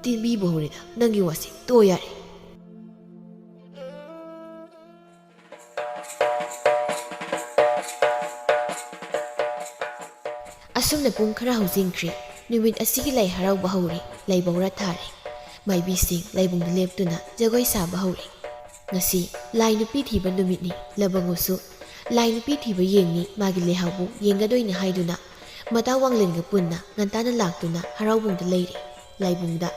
ꯇꯤꯟꯕꯤꯕ ꯍꯧꯔꯦꯗ ꯅꯪꯒꯤ ꯋꯥꯁꯦ. ꯇꯣ ꯌꯥꯔꯦ. ꯑꯁꯨꯝꯅ ꯄꯨꯡ ꯈꯔ ꯍꯧꯖꯤꯟꯈ꯭ꯔꯦ. ꯅꯨꯃꯤꯠ ꯑꯁꯤꯒꯤ ꯂꯥꯏ ꯍꯔꯥꯎꯕ ꯍꯧꯔꯦ. ꯂꯥꯏꯕꯧꯔ ꯊꯥꯔꯦ. ꯃꯥꯏꯕꯤꯁꯤꯡ ꯂꯥꯏꯕꯨꯡꯗ ꯂꯦꯞꯇꯨꯅ ꯖꯒꯣꯏ ꯁꯥꯕ ꯍꯧꯔꯦ. ꯉꯁꯤ ꯂꯥꯏ ꯅꯨꯄꯤ ꯊꯤꯕ ꯅꯨꯃꯤꯠꯅꯤ. ꯂꯕꯪꯉꯨꯁꯨ ꯂꯥꯏ ꯅꯨꯄꯤ ꯊꯤꯕ ꯌꯦꯡꯅꯤ, ꯃꯥꯒꯤ ꯂꯩꯍꯥꯎꯕꯨ ꯌꯦꯡꯒꯗꯣꯏꯅꯤ ꯍꯥꯏꯗꯨꯅ ꯃꯇꯥ ꯋꯥꯡꯂꯦꯟꯒ ꯄꯨꯟꯅ ꯉꯟꯇꯥꯅ ꯂꯥꯛꯇꯨꯅ ꯍꯔꯥꯎꯕꯨꯡꯗ ꯂꯩꯔꯦ. ꯂꯥꯏꯕꯨꯡꯗ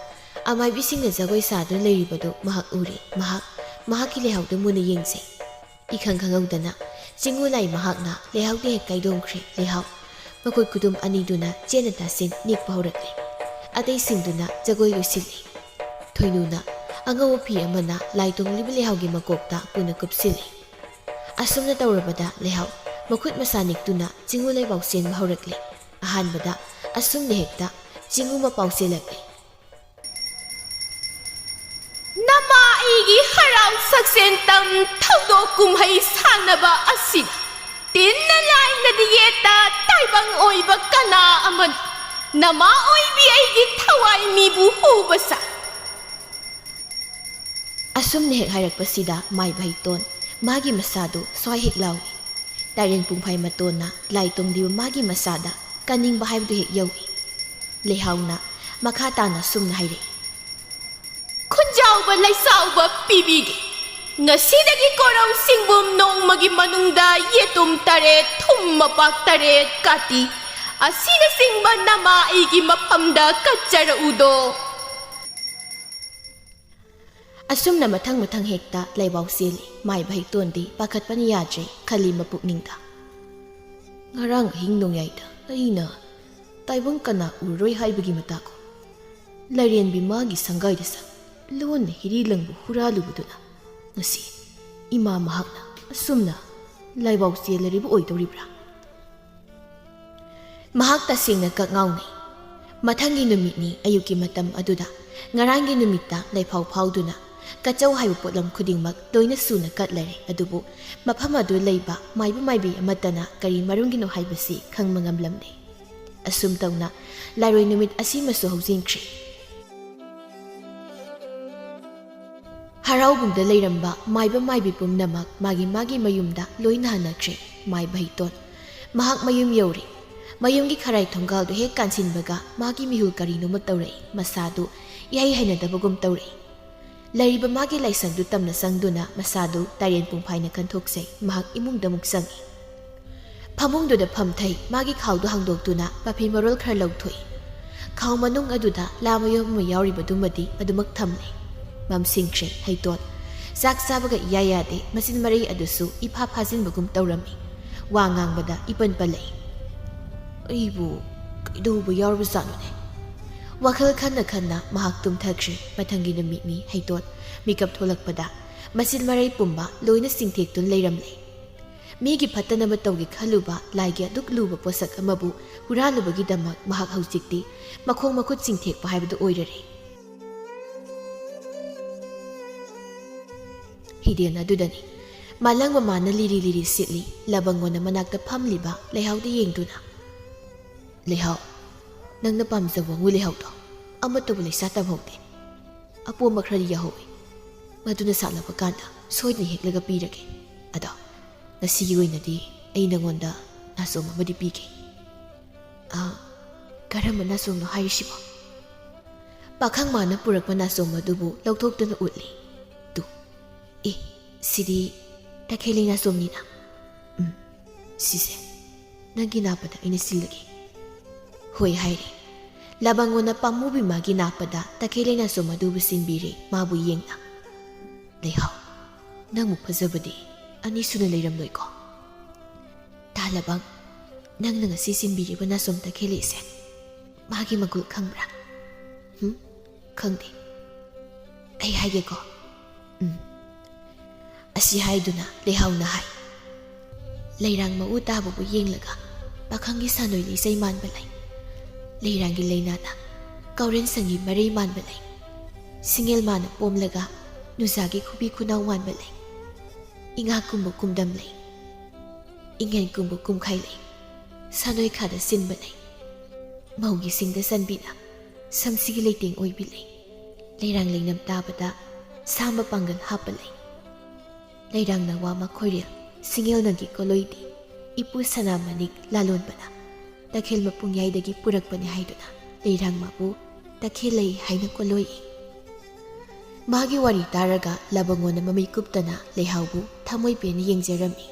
ꯑꯃꯥꯏꯕꯤꯁꯤꯡꯅ ꯖꯒꯣꯏ ꯁꯥꯗꯨꯅ ꯂꯩꯔꯤꯕꯗꯨ ꯃꯍꯥꯛ ꯎꯔꯦ. ꯃꯍꯥꯛꯀꯤ ꯂꯩꯍꯥꯎꯗ ꯃꯨꯟꯅ ꯌꯦꯡꯁꯦ. ꯏꯈꯪ ꯈꯪꯍꯧꯗꯅ ꯆꯤꯡꯉꯨ ꯂꯥꯏ ꯃꯍꯥꯛꯅ ꯂꯩꯍꯥꯎꯗ ꯍꯦꯛ ꯀꯥꯏꯗꯣꯡꯈ꯭ꯔꯦ. ꯂꯩꯍꯥꯎ ꯃꯈꯣꯏ ꯈꯨꯗꯨꯝ ꯑꯅꯤꯗꯨꯅ ꯆꯦꯟꯅ ꯇꯥꯁꯤꯟ ꯅꯤꯛꯄ ꯍꯧꯔꯛꯂꯦ. ꯑꯇꯩꯁꯤꯡꯗꯨꯅ ꯖꯒꯣꯏ ꯂꯣꯏꯁꯤꯜꯂꯤ. ꯊꯣꯏꯅꯨꯅ ꯑꯉꯧꯕ ꯐꯤ ꯑꯃꯅ ꯂꯥꯏ ꯇꯣꯡꯂꯤꯕ ꯂꯩꯍꯥꯎꯒꯤ ꯃꯀꯣꯛꯇ ꯄꯨꯟꯅ ꯀꯨꯞꯁꯤꯜꯂꯤ. ꯑꯁꯨꯝꯅ ꯇꯧꯔꯕꯗ ꯂꯩꯍꯥꯎ ꯃꯈꯨꯠ ꯃꯁꯥ ꯅꯤꯛꯇꯨꯅ ꯆꯤꯡꯉꯨ ꯂꯩꯕꯥꯎ ꯆꯦꯟꯕ ꯍꯧꯔꯛꯂꯦ. ꯑꯍꯥꯟꯕꯗ ꯑꯁꯨꯝꯅ ꯍꯦꯛꯇ ꯆꯤꯡꯉꯨ ꯃꯄꯥꯎ ꯆꯦꯜꯂꯛꯂꯦ. ꯅꯃꯥ ꯑꯩꯒꯤ ꯍꯔꯥꯎ ꯁꯛꯁꯦꯟꯇꯝ ꯊꯧꯗꯣꯛ ꯀꯨꯝꯍꯩ ꯁꯥꯟꯅꯕ ꯑꯁꯤꯗ ꯇꯤꯟꯅ ꯂꯥꯏꯅꯗꯤ ꯌꯦꯠꯇ ꯇꯥꯏꯕꯪ ꯑꯣꯏꯕ ꯀꯅꯥ ꯑꯃꯅ ꯅꯃꯥ ꯑꯣꯏꯕꯤ ꯑꯩꯒꯤ ꯊꯋꯥꯏ ꯃꯤꯕꯨ ꯍꯨꯕ ꯁꯥꯏ. ꯑꯁꯨꯝꯅ ꯍꯦꯛ ꯍꯥꯏꯔꯛꯄꯁꯤꯗ ꯃꯥꯏꯕ ꯍꯩꯇꯣꯟ ꯃꯥꯒꯤ ꯃꯁꯥꯗꯨ ꯁ꯭ꯋꯥꯏ ꯍꯦꯛ ꯂꯥꯎꯏ. ꯇꯥꯏꯔꯦꯟ ꯄꯨꯡꯐꯥꯏ ꯃꯇꯣꯟꯅ ꯂꯥꯏ ꯇꯣꯡꯂꯤꯕ ꯃꯥꯒꯤ ꯃꯁꯥꯗ ꯀꯟꯅꯤꯡꯕ ꯍꯥꯏꯕꯗꯨ ꯍꯦꯛ ꯌꯧꯏ. ꯂꯩꯍꯥꯎꯅ ꯃꯈꯥ ꯇꯥꯅ ꯁꯨꯝꯅ ꯍꯥꯏꯔꯛꯏ, ꯈꯨꯟꯖꯥꯎꯕ ꯂꯩꯆꯥꯎꯕ ꯄꯤꯕꯤꯒꯦ. ꯉꯁꯤꯗꯒꯤ ꯀꯣꯔꯧꯁꯤꯡꯕꯨ ꯅꯣꯡꯃꯒꯤ ꯃꯅꯨꯡꯗ ꯌꯦꯇꯨꯝ 8, ꯊꯨꯝ ꯃꯄꯥꯛ 8, ꯀꯥꯇꯤ ꯑꯁꯤꯅꯆꯤꯡꯕ ꯅꯃꯥ ꯑꯩꯒꯤ ꯃꯐꯝꯗ ꯀꯠꯆꯔꯛꯎꯗꯣ. ꯑꯁꯨꯝꯅ ꯃꯊꯪ ꯍꯦꯛꯇ ꯂꯩꯕꯥꯎ ꯆꯦꯜꯂꯤ. ꯃꯥꯏꯕ ꯍꯩꯇꯣꯟꯗꯤ ꯄꯥꯈꯠꯄꯅ ꯌꯥꯗ꯭ꯔꯦ. ꯈꯜꯂꯤ ꯃꯄꯨꯛꯅꯤꯡꯗ, ꯉꯔꯥꯡ ꯑꯍꯤꯡ ꯅꯣꯡꯌꯥꯏꯗ ꯑꯩꯅ ꯇꯥꯏꯕꯪ ꯀꯅꯥ ꯎꯔꯔꯣꯏ ꯍꯥꯏꯕꯒꯤ ꯃꯇꯥꯀꯣ ꯂꯥꯏꯔꯦꯟꯕꯤ ꯃꯥꯒꯤ ꯁꯪꯒꯥꯏꯗ ꯂꯣꯟꯅ ꯍꯤꯔꯤꯂꯪꯕꯨ ꯍꯨꯔꯥꯜꯂꯨꯕꯗꯨꯅ ꯉꯁꯤ ꯏꯃꯥ ꯃꯍꯥꯛꯅ ꯑꯁꯨꯝꯅ ꯂꯥꯏꯕꯥꯎ ꯆꯦꯜꯂꯔꯤꯕ ꯑꯣꯏꯗꯧꯔꯤꯕ꯭ꯔꯥ? ꯃꯍꯥꯛ ꯇꯁꯦꯡꯅ ꯀꯛꯉꯥꯎꯅꯩ. ꯃꯊꯪꯒꯤ ꯅꯨꯃꯤꯠꯅꯤ. ꯑꯌꯨꯛꯀꯤ ꯃꯇꯝ ꯑꯗꯨꯗ ꯉꯔꯥꯡꯒꯤ ꯅꯨꯃꯤꯠꯇ ꯂꯩꯐꯥꯎ ꯐꯥꯎꯗꯨꯅ ꯀꯆꯧ ꯍꯥꯏꯕ ꯄꯣꯠꯂꯝ ꯈꯨꯗꯤꯡꯃꯛ ꯂꯣꯏꯅ ꯁꯨꯅ ꯀꯠꯂꯔꯦ. ꯑꯗꯨꯕꯨ ꯃꯐꯝ ꯑꯗꯨ ꯂꯩꯕ ꯃꯥꯏꯕ ꯃꯥꯏꯕꯤ ꯑꯃꯠꯇꯅ ꯀꯔꯤ ꯃꯔꯝꯒꯤꯅꯣ ꯍꯥꯏꯕꯁꯤ ꯈꯪꯕ ꯉꯝꯂꯝꯗꯦ. ꯑꯁꯨꯝ ꯇꯧꯅ ꯂꯥꯏꯔꯣꯏ ꯅꯨꯃꯤꯠ ꯑꯁꯤꯃꯁꯨ ꯍꯧꯖꯤꯟꯈ꯭ꯔꯦ. ꯍꯔꯥꯎꯕꯨꯡꯗ ꯂꯩꯔꯝꯕ ꯃꯥꯏꯕ ꯃꯥꯏꯕꯤ ꯄꯨꯝꯅꯃꯛ ꯃꯥꯒꯤ ꯃꯌꯨꯝꯗ ꯂꯣꯏꯅ ꯍꯟꯅꯈ꯭ꯔꯦ. ꯃꯥꯏꯕ ꯍꯩꯇꯣꯟ ꯃꯍꯥꯛ ꯃꯌꯨꯝ ꯌꯧꯔꯦ. ꯃꯌꯨꯝꯒꯤ ꯈꯔꯥꯏ ꯊꯣꯡꯒꯥꯜꯗꯨ ꯍꯦꯛ ꯀꯥꯟꯁꯤꯟꯕꯒ ꯃꯥꯒꯤ ꯃꯤꯍꯨꯜ ꯀꯔꯤꯅꯣꯃ ꯇꯧꯔꯛꯏ ꯃꯁꯥꯗꯨ ꯏꯍꯩ ꯍꯩꯅꯗꯕꯒꯨꯝ ꯇꯧꯔꯛꯏ ꯂꯩꯔꯤꯕ ꯃꯥꯒꯤ ꯂꯥꯏꯁꯪꯗꯨ ꯇꯝꯅ ꯆꯪꯗꯨꯅ ꯃꯁꯥꯗꯨ ꯇꯥꯏꯔꯦꯟ ꯄꯨꯡꯐꯥꯏꯅ ꯀꯟꯊꯣꯛꯆꯩ ꯃꯍꯥꯛ ꯏꯃꯨꯡꯗ ꯑꯃꯨꯛ ꯆꯪꯏ ꯐꯃꯨꯡꯗꯨꯗ ꯐꯝꯊꯩ ꯃꯥꯒꯤ ꯈꯥꯎꯗꯨ ꯍꯥꯡꯗꯣꯛꯇꯨꯅ ꯃꯐꯤ ꯃꯔꯣꯜ ꯈꯔ ꯂꯧꯊꯣꯛꯏ ꯈꯥꯎ ꯃꯅꯨꯡ ꯑꯗꯨꯗ ꯂꯥ ꯃꯌꯨꯝ ꯑꯃ ꯌꯥꯎꯔꯤꯕꯗꯨꯃꯗꯤ ꯑꯗꯨꯃꯛ ꯊꯝꯂꯦ ꯃꯝꯁꯤꯡꯈ꯭ꯔꯦ ꯍꯩꯇꯣꯠ ꯆꯥꯛ ꯆꯥꯕꯒ ꯏꯌꯥ ꯌꯥꯗꯦ ꯃꯆꯤꯟ ꯃꯔꯩ ꯑꯗꯨꯁꯨ ꯏꯐꯥ ꯐꯥꯖꯤꯟꯕꯒꯨꯝ ꯇꯧꯔꯝꯃꯤ ꯋꯥ ꯉꯥꯡꯕꯗ ꯏꯄꯟ ꯄꯜꯂꯛꯏ ꯑꯩꯕꯨ ꯀꯩꯗꯧꯕ ꯌꯥꯎꯔꯕꯖꯥꯠꯅꯣꯅꯦ ꯋꯥꯈꯜ ꯈꯟꯅ ꯈꯟꯅ ꯃꯍꯥꯛ ꯇꯨꯝꯊꯈ꯭ꯔꯦ ꯃꯊꯪꯒꯤ ꯅꯨꯃꯤꯠꯅꯤ ꯍꯩꯇꯣꯠ ꯃꯤꯀꯞ ꯊꯣꯛꯂꯛꯄꯗ ꯃꯆꯤꯟ ꯃꯔꯩ ꯄꯨꯝꯕ ꯂꯣꯏꯅ ꯆꯤꯡꯊꯦꯛꯇꯨꯅ ꯂꯩꯔꯝꯂꯦ ꯃꯤꯒꯤ ꯐꯠꯇꯅꯕ ꯇꯧꯒꯦ ꯈꯜꯂꯨꯕ ꯂꯥꯏꯒꯤ ꯑꯗꯨꯛ ꯂꯨꯕ ꯄꯣꯠꯁꯛ ꯑꯃꯕꯨ ꯍꯨꯔꯥꯜꯂꯨꯕꯒꯤꯗꯃꯛ ꯃꯍꯥꯛ ꯍꯧꯖꯤꯛꯇꯤ ꯃꯈꯣꯡ ꯃꯈꯨꯠ ꯆꯤꯡꯊꯦꯛꯄ ꯍꯥꯏꯕꯗꯨ ꯑꯣꯏꯔꯔꯦ ꯍꯤꯗꯦꯟ ꯑꯗꯨꯗꯅꯤ ꯃꯥꯂꯪ ꯃꯃꯥꯅ ꯂꯤꯔꯤ ꯂꯤꯔꯤ ꯁꯤꯠꯂꯤ ꯂꯕꯪꯒꯣꯟꯅ ꯃꯅꯥꯛꯇ ꯐꯝꯂꯤꯕ ꯂꯩꯍꯥꯎꯗ ꯌꯦꯡꯗꯨꯅ ꯂꯩꯍꯥꯎ ꯅꯪꯅ ꯄꯥꯝꯖꯕ ꯋꯥꯡꯉꯨ ꯂꯩꯍꯥꯎꯗꯣ ꯑꯃꯠꯇꯕꯨ ꯂꯩꯁꯥ ꯇꯝꯍꯧꯗꯦ ꯑꯄꯣꯝꯕ ꯈꯔꯗꯤ ꯌꯥꯍꯧꯏ ꯃꯗꯨꯅ ꯁꯥꯠꯂꯛꯄ ꯀꯥꯟꯗ ꯁꯣꯏꯗꯅ ꯍꯦꯛꯂꯒ ꯄꯤꯔꯒꯦ ꯑꯗꯣ ꯉꯁꯤꯒꯤ ꯑꯣꯏꯅꯗꯤ ꯑꯩ ꯅꯉꯣꯟꯗ ꯅꯥꯆꯣꯝ ꯑꯃꯗꯤ ꯄꯤꯒꯦ ꯀꯔꯝꯕ ꯅꯥꯆꯣꯝꯅꯣ ꯍꯥꯏꯔꯤꯁꯤꯕꯣ ꯄꯥꯈꯪ ꯃꯥꯅ ꯄꯨꯔꯛꯄ ꯅꯥꯆꯣꯝ ꯑꯗꯨꯕꯨ ꯂꯧꯊꯣꯛꯇꯨꯅ ꯎꯠꯂꯤ ꯇꯨ ꯁꯤꯗꯤ ꯇꯈꯦꯜꯂꯩ ꯅꯥꯆꯣꯝꯅꯤꯅ ꯁꯤꯁꯦ ꯅꯪꯒꯤ ꯅꯥꯞꯄꯗ ꯑꯩꯅ ꯁꯤꯜꯂꯒꯦ ꯍꯣꯏ ꯍꯥꯏꯔꯦ ꯂꯕꯪꯒꯣꯟꯅ ꯄꯥꯝꯃꯨꯕꯤ ꯃꯥꯒꯤ ꯅꯥꯞꯄꯗ ꯇꯈꯦꯜꯂꯩ ꯅꯥꯆꯣꯝ ꯑꯗꯨꯕꯨ ꯁꯤꯟꯕꯤꯔꯦ ꯃꯥꯕꯨ ꯌꯦꯡꯅ ꯂꯩꯍꯥꯎ ꯅꯪꯃꯨꯛ ꯐꯖꯕꯗꯤ ꯑꯅꯤ ꯁꯨꯅ ꯂꯩꯔꯝꯂꯣꯏꯀꯣ ꯇꯥꯂꯕꯪ ꯅꯪꯅ ꯉꯁꯤ ꯁꯤꯟꯕꯤꯔꯤꯕ ꯅꯥꯆꯣꯝ ꯇꯈꯦꯜꯂꯩꯁꯦ ꯃꯥꯒꯤ ꯃꯒꯨꯜ ꯈꯪꯕ꯭ꯔꯥ ꯈꯪꯗꯦ ꯑꯩ ꯍꯥꯏꯒꯦꯀꯣ ꯑꯁꯤ ꯍꯥꯏꯗꯨꯅ ꯂꯩꯍꯥꯎꯅ ꯍꯥꯏ ꯂꯩꯔꯥꯡ ꯃꯎ ꯇꯥꯕꯕꯨ ꯌꯦꯡꯂꯒ ꯄꯥꯈꯪꯒꯤ ꯁꯥꯅꯣꯏ ꯂꯩꯆꯩ ꯃꯥꯟꯕ ꯂꯩ ꯂꯩꯔꯥꯡꯒꯤ ꯂꯩꯅꯥꯅ ꯀꯥꯎꯔꯦꯟ ꯁꯪꯒꯤ ꯃꯔꯩ ꯃꯥꯟꯕ ꯂꯩ ꯁꯤꯡꯉꯦꯜ ꯃꯥꯅ ꯄꯣꯝꯂꯒ ꯅꯨꯖꯥꯒꯤ ꯈꯨꯕꯤ ꯈꯨꯅꯥꯎ ꯃꯥꯟꯕ ꯂꯩ ꯏꯉꯥꯀꯨꯝꯕ ꯀꯨꯝꯗꯝ ꯂꯩ ꯏꯉꯦꯟꯀꯨꯝꯕ ꯀꯨꯝꯈꯥꯏ ꯂꯩ ꯁꯥꯅꯣꯏ ꯈꯥꯗ ꯁꯤꯟꯕ ꯂꯩ ꯃꯧꯒꯤ ꯁꯤꯡꯗ ꯆꯟꯕꯤꯅ ꯁꯝꯁꯤꯒꯤ ꯂꯩꯇꯦꯡ ꯑꯣꯏꯕꯤ ꯂꯩ ꯂꯩꯔꯥꯡ ꯂꯩꯅꯝ ꯇꯥꯕꯗ ꯁꯥꯝꯕ ꯄꯥꯡꯒꯜ ꯍꯥꯞꯄ ꯂꯩ ꯂꯩꯔꯥꯡꯅ ꯋꯥ ꯃꯈꯣꯏꯔꯦꯜ ꯁꯤꯡꯉꯦꯜꯅꯒꯤ ꯀꯣꯂꯣꯏꯗꯤ ꯏꯄꯨ ꯁꯅꯥꯃꯅꯤꯛ ꯂꯥꯂꯣꯟꯕꯅ ꯇꯈꯦꯜ ꯃꯄꯨꯡꯌꯥꯏꯗꯒꯤ ꯄꯨꯔꯛꯄꯅꯤ ꯍꯥꯏꯗꯨꯅ ꯂꯩꯔꯥꯡ ꯃꯥꯕꯨ ꯇꯈꯦꯜꯂꯩ ꯍꯥꯏꯅ ꯀꯣꯂꯣꯏꯏ ꯃꯥꯒꯤ ꯋꯥꯔꯤ ꯇꯥꯔꯒ ꯂꯕꯪꯒꯣꯟꯅ ꯃꯃꯩ ꯀꯨꯞꯇꯅ ꯂꯩꯍꯥꯎꯕꯨ ꯊꯃꯣꯏ ꯄꯦꯟꯅ ꯌꯦꯡꯖꯔꯝꯃꯤ